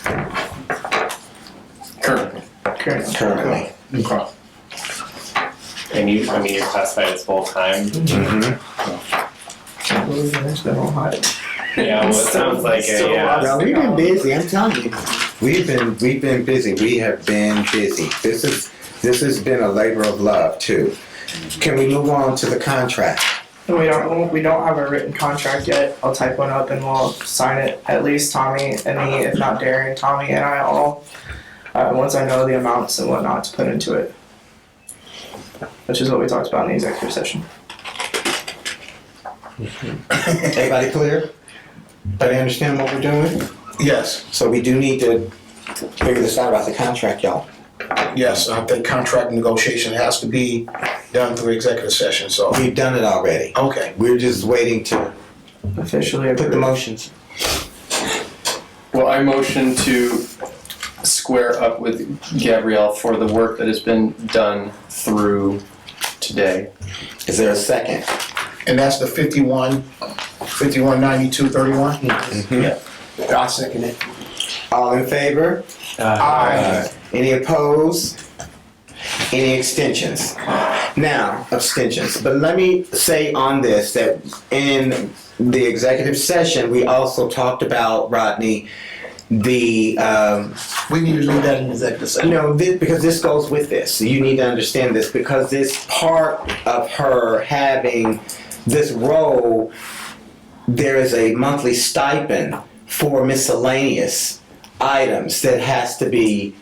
Currently.
Currently.
Okay.
And you're classified as full-time.
It's been all hot.
Yeah, well, it sounds like
Well, we've been busy. I'm telling you, we've been busy. We have been busy. This has been a labor of love too. Can we move on to the contract?
We don't have a written contract yet. I'll type one up and we'll sign it. At least Tommy and me, if not Darren, Tommy and I all. Once I know the amounts and whatnot to put into it, which is what we talked about in the executive session.
Everybody clear? Everybody understand what we're doing?
Yes,
So we do need to figure this out about the contract, y'all.
yes. I think contract negotiation has to be done through executive session. So
We've done it already.
okay.
We're just waiting to
Officially
put the
approved.
motions.
Well, I motion to square up with Gabrielle for the work that has been done through today.
Is there a second?
And that's the 519231.
I second it.
All in favor?
Aye.
Any opposed? Any extensions? Now, abstentions. But let me say on this that in the executive session, we also talked about, Rodney, the,
We need to leave that in executive session.
because this goes with this. So you need to understand this because this part of her having this role, there is a monthly stipend for miscellaneous items that has to be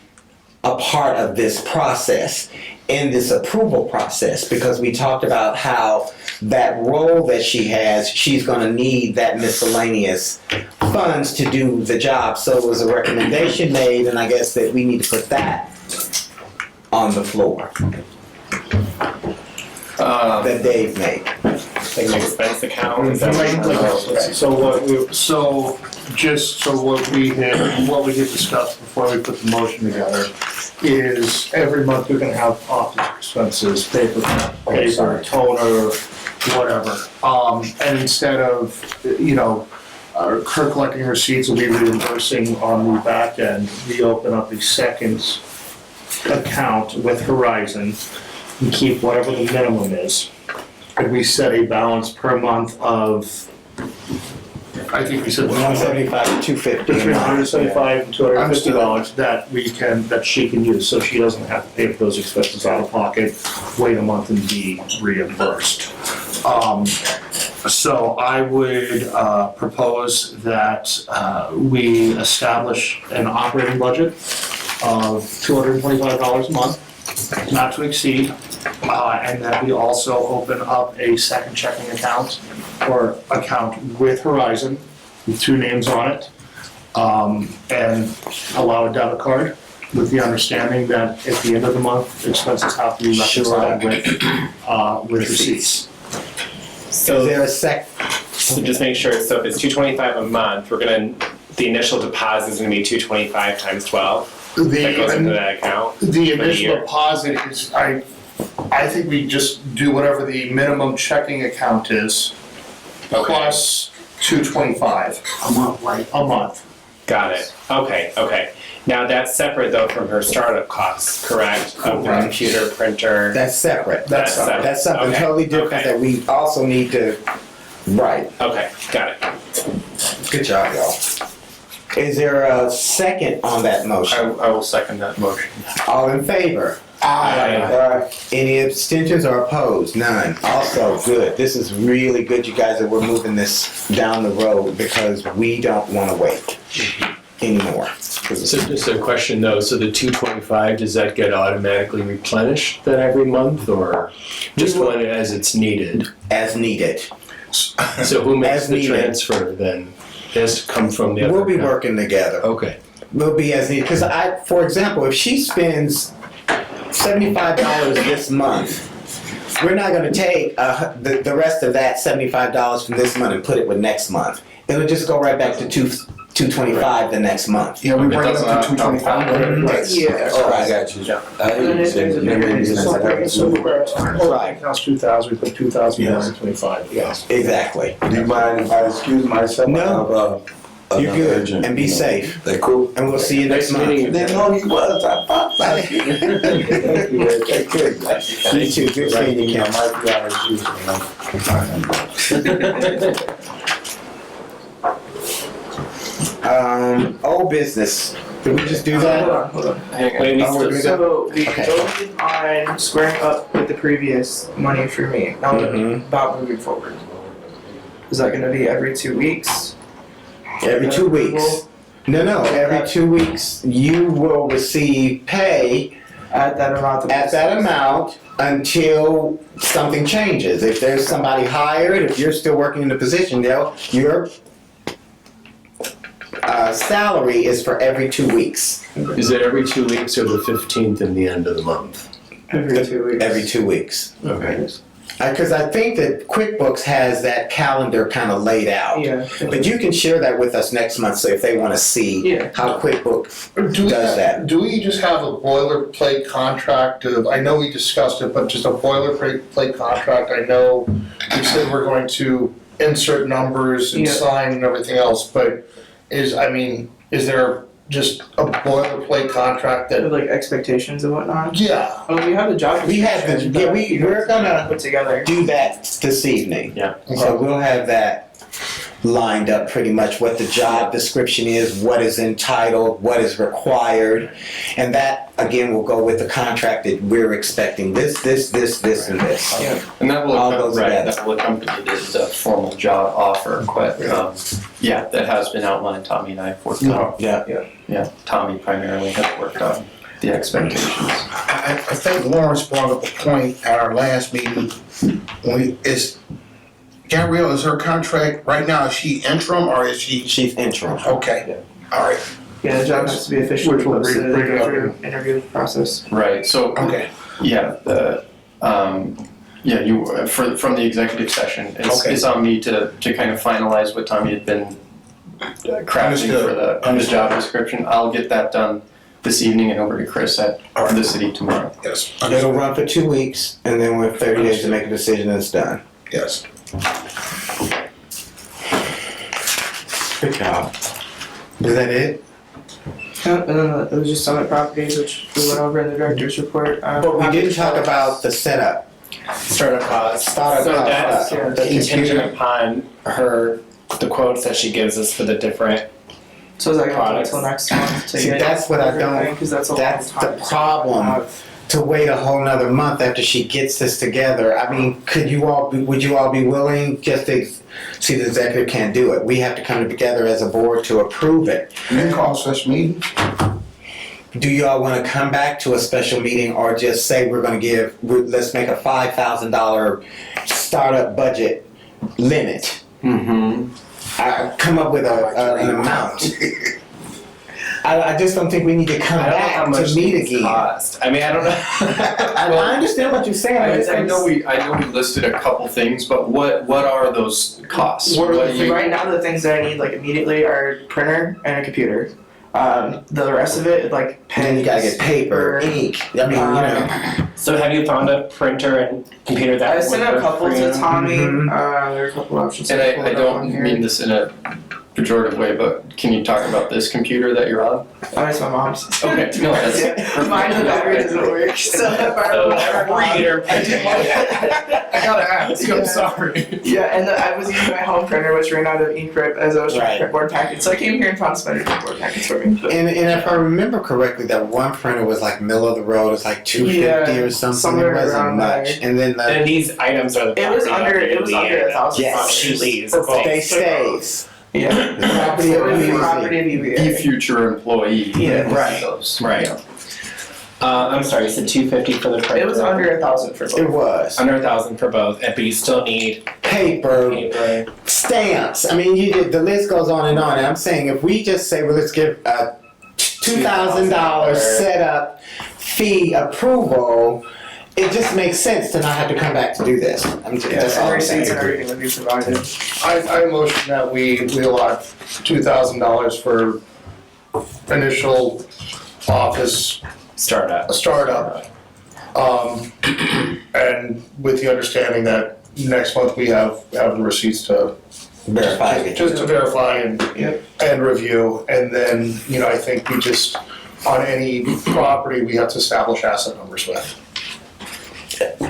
a part of this process, in this approval process, because we talked about how that role that she has, she's going to need that miscellaneous funds to do the job. So it was a recommendation made, and I guess that we need to put that on the floor that Dave made.
Like an expense account. Is that
what we did discuss before we put the motion together is every month we're gonna have office expenses, paper, toner, whatever. And instead of, her collecting receipts will be reimbursing on the back end, we open up a second account with Horizon and keep whatever the minimum is. And we set a balance per month of, I think we said
$175 to $250.
between $175 and $250 that she can use, so she doesn't have to pay for those expenses out of pocket, wait a month and be reimbursed. So I would propose that we establish an operating budget of $225 a month, not to exceed, and that we also open up a second checking account or account with Horizon with two names on it, and allow a debit card with the understanding that at the end of the month, expenses have to be reconciled with receipts.
Is there a
So just make sure, so if it's $225 a month, the initial deposit is gonna be $225 times 12? That goes into that account?
The
for the
initial
year?
deposit is, I think we just do whatever the minimum checking account is,
Okay.
plus $225
A month, right?
a month.
Got it. Okay. Now that's separate though from her startup costs, correct? Of the
Correct.
computer, printer.
That's separate.
That's separate.
That's something
Okay.
totally different
Okay.
that we also need to, right.
Okay, got it.
Good job, y'all. Is there a second on that motion?
I will second that motion.
All in favor?
Aye.
Any abstentions or opposed? None. Also, good. This is really good, you guys, that we're moving this down the road because we don't want to wait anymore.
So just a question though, so the 225, does that get automatically replenished then every month or just when as it's needed?
As needed.
So who makes
As
the
needed.
transfer then? It has to come from the other
We'll be
account?
working together.
Okay.
Will be as needed. Because for example, if she spends $75 this month, we're not going to take the rest of that $75 from this month and put it with next month. It'll just go right back to $225 the next month.
Yeah, we bring it up to 225.
Yeah.
All
I
right.
got you. I hear
And
you
if
saying,
there's a
maybe
bigger
it's
difference,
Right.
Counts 2,000, we put 2,000 down to 25, yes.
Exactly.
Do you mind if I excuse myself?
No.
I have,
You're
another
good.
urgent
And be
meeting.
safe.
They cool?
And we'll see you next
Nice meeting
month.
you.
They know you was. I thought about it.
Good. You too. Good seeing you, Kim.
I might be out of juice.
Old business. Did we just do
Hold
that?
on.
Wait,
Oh, we're doing that?
So we
Okay.
voted on squaring up with the previous money for me. Now
Mhm.
about moving forward. Is that gonna be every 2 weeks?
Every 2 weeks. No. Every 2 weeks, you will receive pay
At that amount?
at that amount until something changes. If there's somebody hired, if you're still working in the position, your salary is for every 2 weeks.
Is it every 2 weeks or the 15th in the end of the month?
Every 2 weeks.
Every 2 weeks.
Okay.
Because I think that QuickBooks has that calendar kind of laid out.
Yeah.
But you can share that with us next month, so if they want to see
Yeah.
how QuickBooks
Do
does that.
do we just have a boilerplate contract of, I know we discussed it, but just a boilerplate contract? I know we said we're going to insert numbers and
Yeah.
sign and everything else, but is there
just a boilerplate contract that,
With like expectations and whatnot.
yeah,
Oh, we have the job
We have the-
description,
yeah,
but
we-
you
we're
guys
gonna-
put together.
Do that this evening.
Yeah.
So we'll have that lined up pretty much what the job description is, what is entitled, what is required. And that, again, will go with the contract that we're expecting, this, and this.
Yeah.
And that will,
All goes together.
that will accompany the formal job offer, but, yeah, that has been outlined, Tommy and I have worked on.
Yeah.
Yeah, Tommy primarily has worked on the expectations.
I think Lawrence brought up a point at our last meeting, Gabrielle, is her contract, right now, is she interim or is she?
She's interim.
Okay, all right,
Yeah, the job has to be officially
Which will
posted and
bring
go
up
through interview process.
Right, so,
okay.
yeah, from the executive session,
Okay.
it's on me to kind of finalize what Tommy had been crafting for the job description. I'll get that done this evening and over to Chris at the city tomorrow.
Yes,
It'll run for 2 weeks, and then we're 30 days to make a decision and it's done.
yes.
Good job. Is that it?
Yep, and then it was just Summit Properties, which we went over in the director's report.
But we didn't talk about the setup.
Startup costs.
Startup
So
costs,
that's
yeah.
contingent upon the quotes that she gives us for the different.
So is that gonna
Products.
until next month to
See,
get
that's what I
everything?
don't-
'Cause that's a long
that's the
time.
problem. To wait a whole nother month after she gets this together. I mean, would you all be willing just to see the executive can't do it? We have to come together as a board to approve it.
You can call such meetings.
Do you all want to come back to a special meeting or just say let's make a $5,000 startup budget limit?
Mm-hmm.
Come up with an amount. I just don't think we need to come
I don't know how
back
much
to meet
these
again.
cost. I mean, I don't know.
I understand what you're saying.
I know we listed a couple things, but what are those costs?
What
do you-
right now, the things that I need like immediately are printer and a computer. The rest of it, like pens.
Then you gotta get paper, ink. I mean, you know.
So have you found a printer and computer that
I sent
would
a
work
couple
for
to
you?
Tommy.
Mhm.
There are a couple options.
And
to
I
pull it up on
don't
here.
mean this in a pejorative way, but can you talk about this computer that you're on?
Oh, it's my mom's.
Okay, no, that's
Mine, the battery doesn't work. So if I
So
ever
reader.
I
gotta ask, I'm sorry.
Yeah, and I was using my home printer, which ran out of ink rip as I was trying to
Right.
print board packets. So I came here and found somebody to print board packets for me. But
And if I remember correctly, that one printer was like middle of the road. It's like $250 or something.
somewhere
It wasn't
around
much.
there.
And then the
And these items are the
It was
property
under-
of
it was
the
under
UVA.
$1,000.
Yes.
She leaves.
For
It's like-
they stays.
yeah,
The property
it
of
was the
UVA.
property of UVA.
the future employee.
Yeah,
right.
Those.
Right. I'm sorry, you said $250 for the printer.
It was under 1,000 for
It
both.
was.
Under 1,000 for both, but you still need
Paper,
paper.
stamps. I mean, the list goes on and on. And I'm saying if we just say, well, let's give a $2,000 setup fee approval, it just makes sense to not have to come back to do this. That's all
And
I'm saying.
receipts and everything would be provided.
I motion that we allot $2,000 for initial office
Startup.
startup. And with the understanding that next month we have the receipts to
Verify it.
just to verify and
Yep.
and review. And then, I think we just, on any property, we have to establish asset numbers with.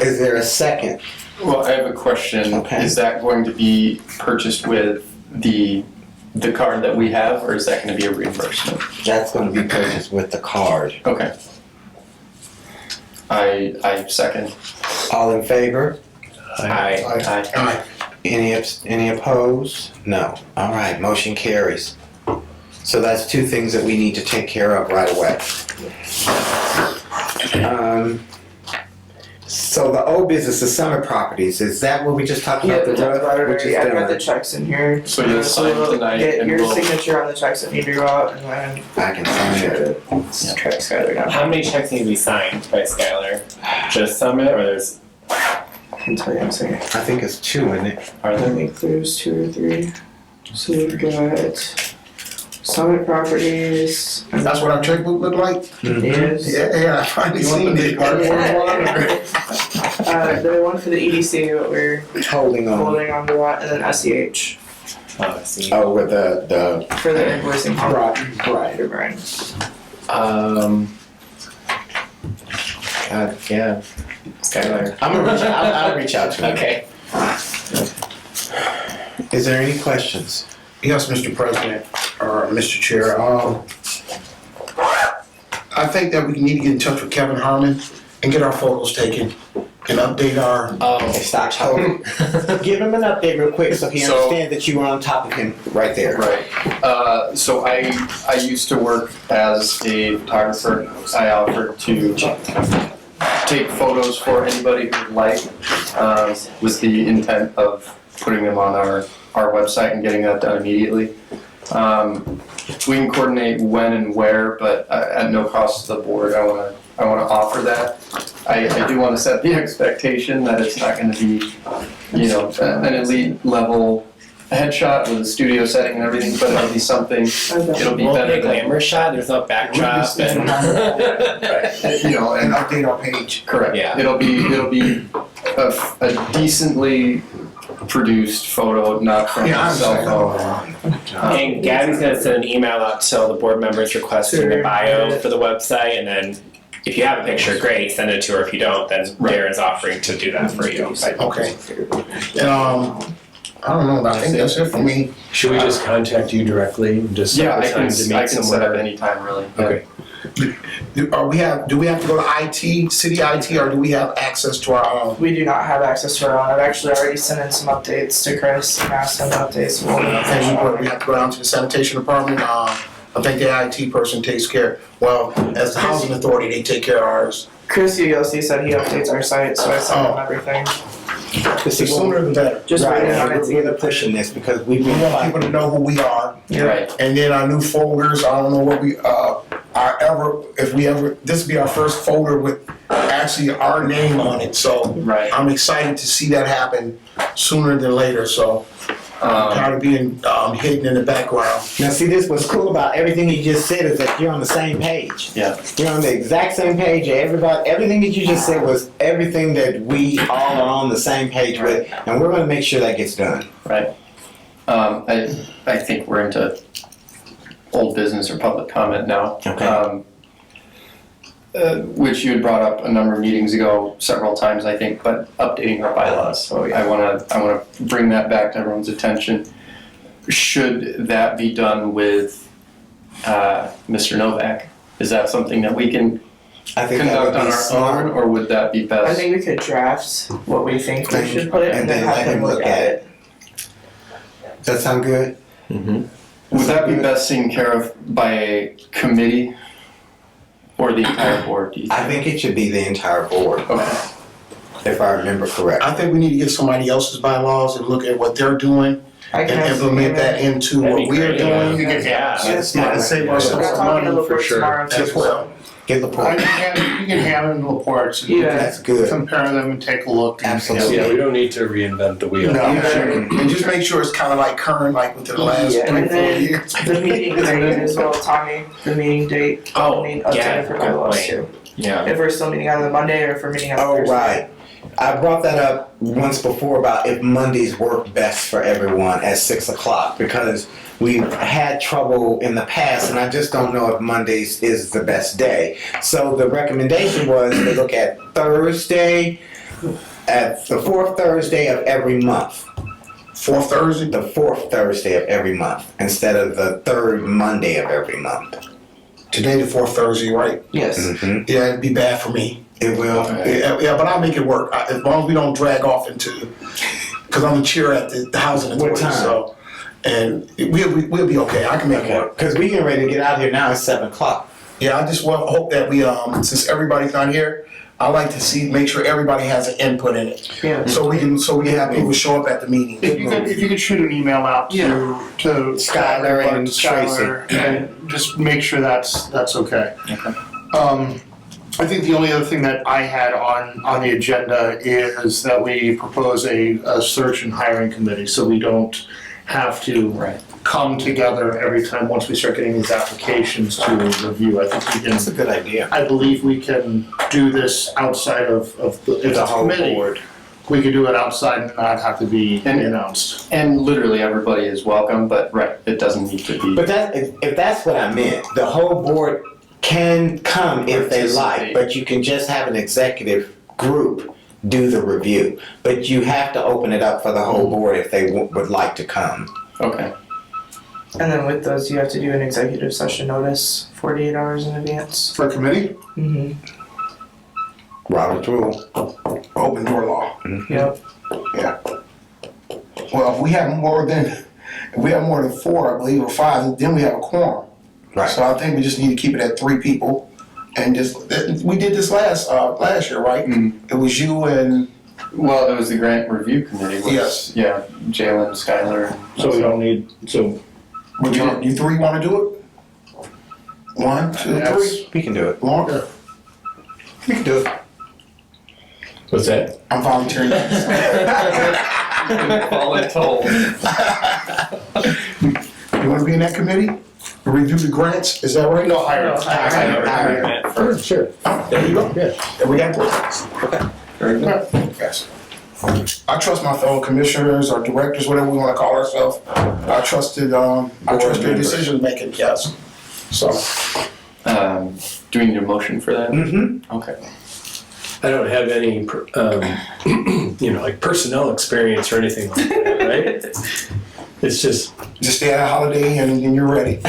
Is there a second?
Well, I have a question.
Okay.
Is that going to be purchased with the card that we have, or is that going to be a reimbursement?
That's going to be purchased with the card.
Okay. I second.
All in favor?
Aye.
Aye.
Any opposed? No. All right, motion carries. So that's two things that we need to take care of right away. So the old business, the summer properties, is that what we just talked
Yeah,
about?
the tax letter,
Which is
I've got the
done.
checks in here.
So you'll sign tonight
Get
and
your
we'll-
signature on the checks that need to go out, and then
I can sign it.
track Skylar down.
How many checks need to be signed by Skylar? Just Summit, or there's
I can tell you, I'm saying.
I think it's two, isn't it?
are
I
there?
think there's 2 or 3. So we've got Summit Properties. and
That's what our checkbook looked like?
is.
Yeah, I finally
You want
seen
the
it.
cardboard one, or-
The one for the EDC, what we're
Holding on.
holding on to that, and then SEH.
Oh, I see.
Oh, with the
For the invoicing.
right.
Right.
God, yeah. Skylar.
I'm gonna reach out. I'll reach out to him.
Okay.
Is there any questions?
Yes, Mr. President, or Mr. Chair, I think that we need to get in touch with Kevin Harmon and get our photos taken and update our,
Okay, stop. Give him an update real quick so he
So-
understands that you were on top of him right there.
Right. So I used to work as a photographer. I offered to take photos for anybody who'd like, with the intent of putting them on our website and getting that done immediately. We can coordinate when and where, but at no cost to the board. I want to offer that. I do want to set the expectation that it's not going to be, you know, an elite level headshot with a studio setting and everything, but it'll be something. It'll be
Won't
better
be a
than,
glamour shot. There's no backdrop. And,
right, you know,
and
and
update our page.
correct.
Yeah.
It'll be a decently produced photo, not from
Yeah, I
a cell
understand.
phone.
and Gabby's gonna send an email out to all the board members requesting the bio for the website, and then if you have a picture, great, send it to her. If you don't, then Darren's offering to do that for you.
Okay. And, I don't know, I think that's it for me.
Should we just contact you directly and just set
Yeah,
a
I
time
can
to meet
set up
somewhere?
any time really.
Okay.
Do we have to go to IT, city IT, or do we have access to our own?
We do not have access to our own. I've actually already sent in some updates to Chris and asked him updates.
And we have to go down to the sanitation department, I think the IT person takes care, well, as the housing authority, they take care of ours.
Chris Ugosi said he updates our site, so I sent him
Oh.
everything.
The sooner the better.
Just
Right,
waiting on
and
it to
we're
get
pushing this because we've
We
been
want
fighting.
people to know who we are,
Right.
and then our new folders, I don't know what we, this will be our first folder with actually our name on it, so
Right.
I'm excited to see that happen sooner than later, so tired of being hidden in the background.
Now, see, this what's cool about everything you just said is that you're on the same page.
Yeah.
You're on the exact same page. Everybody, everything that you just said was everything that we all are on the same page with, and we're going to make sure that gets done.
Right. I think we're into old business or public comment now.
Okay.
Which you had brought up a number of meetings ago, several times, I think, but updating our bylaws. So I wanna bring that back to everyone's attention. Should that be done with, Mr. Novak? Is that something that we can
I think that
conduct
would
on
be
our
smart.
own, or would that be
I
best?
think we could draft what we think we should put it and then
let
have him look at it.
Does that sound good?
Would that be best taken care of by a committee or the entire board, do you think?
I think it should be the entire board,
Okay.
if I remember correctly.
I think we need to get somebody else's bylaws and look at what they're doing
I
and
can have
implement that into
That'd
what
be
we're
great,
doing.
yeah.
That's smart.
And save
I'm
ourselves some
talking to
money
Laporte tomorrow too.
as well.
Get the
You
point.
can have them in reports and
Yeah.
That's good.
compare them and take a look. and-
Absolutely.
Yeah, we don't need to reinvent the wheel.
No.
And just make sure it's kind of like current, like within the last
Yeah, and
24
then
years.
the meeting date as well, Tommy, the meeting date.
Oh,
I mean,
yeah,
updated for
good
bylaws
point.
too.
Yeah.
If we're still meeting on the Monday or if we're meeting on the
Oh,
Thursday.
right. I brought that up once before about if Mondays work best for everyone at 6 o'clock because we've had trouble in the past and I just don't know if Mondays is the best day. So the recommendation was to look at Thursday, at the fourth Thursday of every month.
Fourth Thursday?
The fourth Thursday of every month instead of the third Monday of every month.
Today the fourth Thursday, right?
Yes.
Mm-hmm.
Yeah, it'd be bad for me.
It will.
Yeah, but I'll make it work as long as we don't drag off into, because I'm the chair at the housing
What
authority.
time?
So, and we'll be okay. I can make it
Okay.
work.
Because we getting ready to get out here now. It's 7 o'clock.
Yeah, I just hope that we since everybody's not here, I like to make sure everybody has an input in it,
Yeah.
so we can have people show up at the meeting.
If you could shoot an email out to
Skylar and
Skylar, and just make sure that's okay. I think the only other thing that I had on the agenda is that we propose a search and hiring committee, so we don't have to come together every time once we start getting these applications to review. I think we can.
That's a good idea.
I believe we can do this outside of the
The whole
committee.
board.
we could do it outside and not have to be
And-
announced.
And literally everybody is welcome, but right, it doesn't need to be.
But that, if that's what I meant, the whole board can come if they like,
Participate.
but you can just have an executive group do the review. But you have to open it up for the whole board if they would like to come.
Okay.
And then with those, you have to do an executive session notice 48 hours in advance.
For committee?
Mm-hmm.
Robert's rule.
Open door law.
Yep.
Well, if we have more than 4, I believe, or 5, then we have a quorum.
Right.
So I think we just need to keep it at 3 people, and just we did this last year, right? It was you and
Well, it was the grant review committee. Was,
Yes.
Yeah, Jalen, Skylar.
So we don't need, so
would you 3 want to do it? 1, 2, 3.
We can do it.
Lauren? We can do it.
What's that?
I'm volunteering.
Voluntold.
You want to be in that committee? Review the grants, is that right?
No, higher.
Sure.
There you go.
Yeah.
There we got grants.
Very good.
Yes. I trust my fellow commissioners or directors, whatever we want to call ourselves. I trust their decision making, yes. So,
Do we need a motion for that?
Mm-hmm.
Okay.
I don't have any, like personnel experience or anything like that, right? It's just,
just stay at a holiday and you're ready.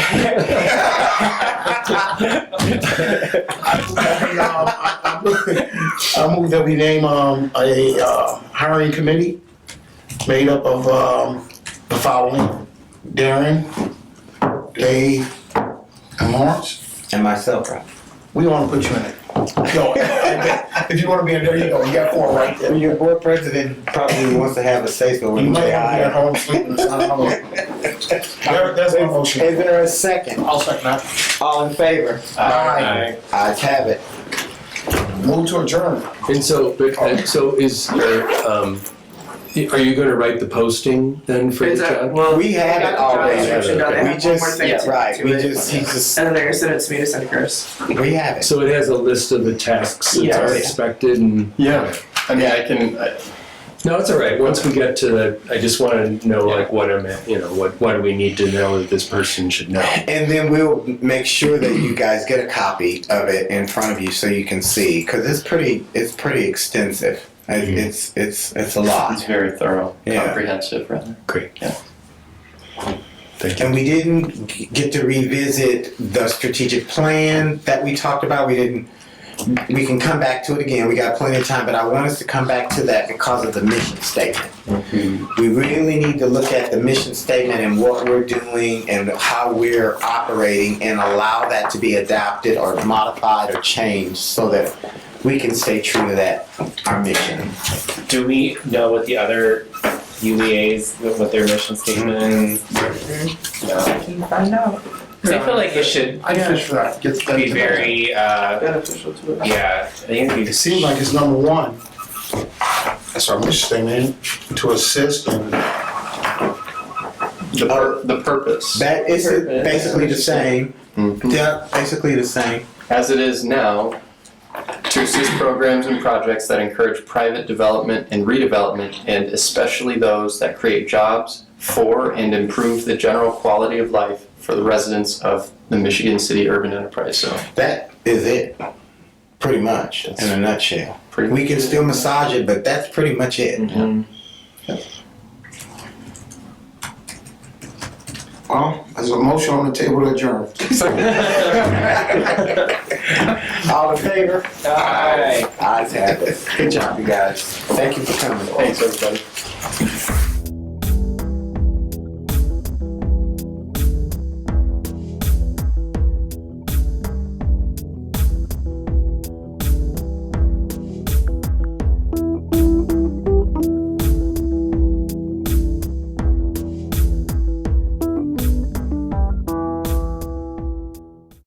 I move that we name a hiring committee made up of the following: Darren, Dave, and Lawrence.
And myself, right?
We want to put you in it. No, if you want to be in there, you go. You got 4 right there.
Your board president probably wants to have a say-so
You
when
might
they
have to be at
hire.
home sleeping. It's not home. That's my motion.
Is there a second?
I'll second that.
All in favor?
Aye.
Ayes have it.
Move to adjourn.
and so is your, are you gonna write the posting then for the
Is that,
job?
well,
We have
got
it
the job
already.
description done. I
We
have one
just,
more thing to
right,
to
we
it.
just, he just,
And then they're gonna send it to me to send to Chris.
we have it.
So it has a list of the tasks that are
Yes.
expected and,
Yeah. I mean, I can.
no, it's all right. Once we get to the, I just wanna know like what I'm at, what do we need to know that this person should know?
And then we'll make sure that you guys get a copy of it in front of you so you can see, because it's pretty extensive. It's a
It's
lot.
very thorough,
Yeah.
comprehensive, rather.
Great.
Yeah.
Thank you.
And we didn't get to revisit the strategic plan that we talked about. We can come back to it again. We got plenty of time, but I want us to come back to that because of the mission statement. We really need to look at the mission statement and what we're doing and how we're operating and allow that to be adapted or modified or changed so that we can stay true to that, our mission.
Do we know what the other UEAs, what their mission statement? No.
I can find out.
'Cause I feel like it should
I fish for that. Get that.
be very,
Beneficial to it.
yeah, I think it'd be
It seems like it's number 1. That's our mission statement, to assist and
The purpose.
That is basically the same. Yeah, basically the same.
As it is now, to assist programs and projects that encourage private development and redevelopment, and especially those that create jobs for and improve the general quality of life for the residents of the Michigan City Urban Enterprise Zone.
That is it, pretty much, in a nutshell.
Pretty
We can still massage it, but that's pretty much it.
well, there's a motion on the table to adjourn.
All in favor?
Aye.
Ayes have it. Good job, you guys. Thank you for coming.
Thanks, everybody.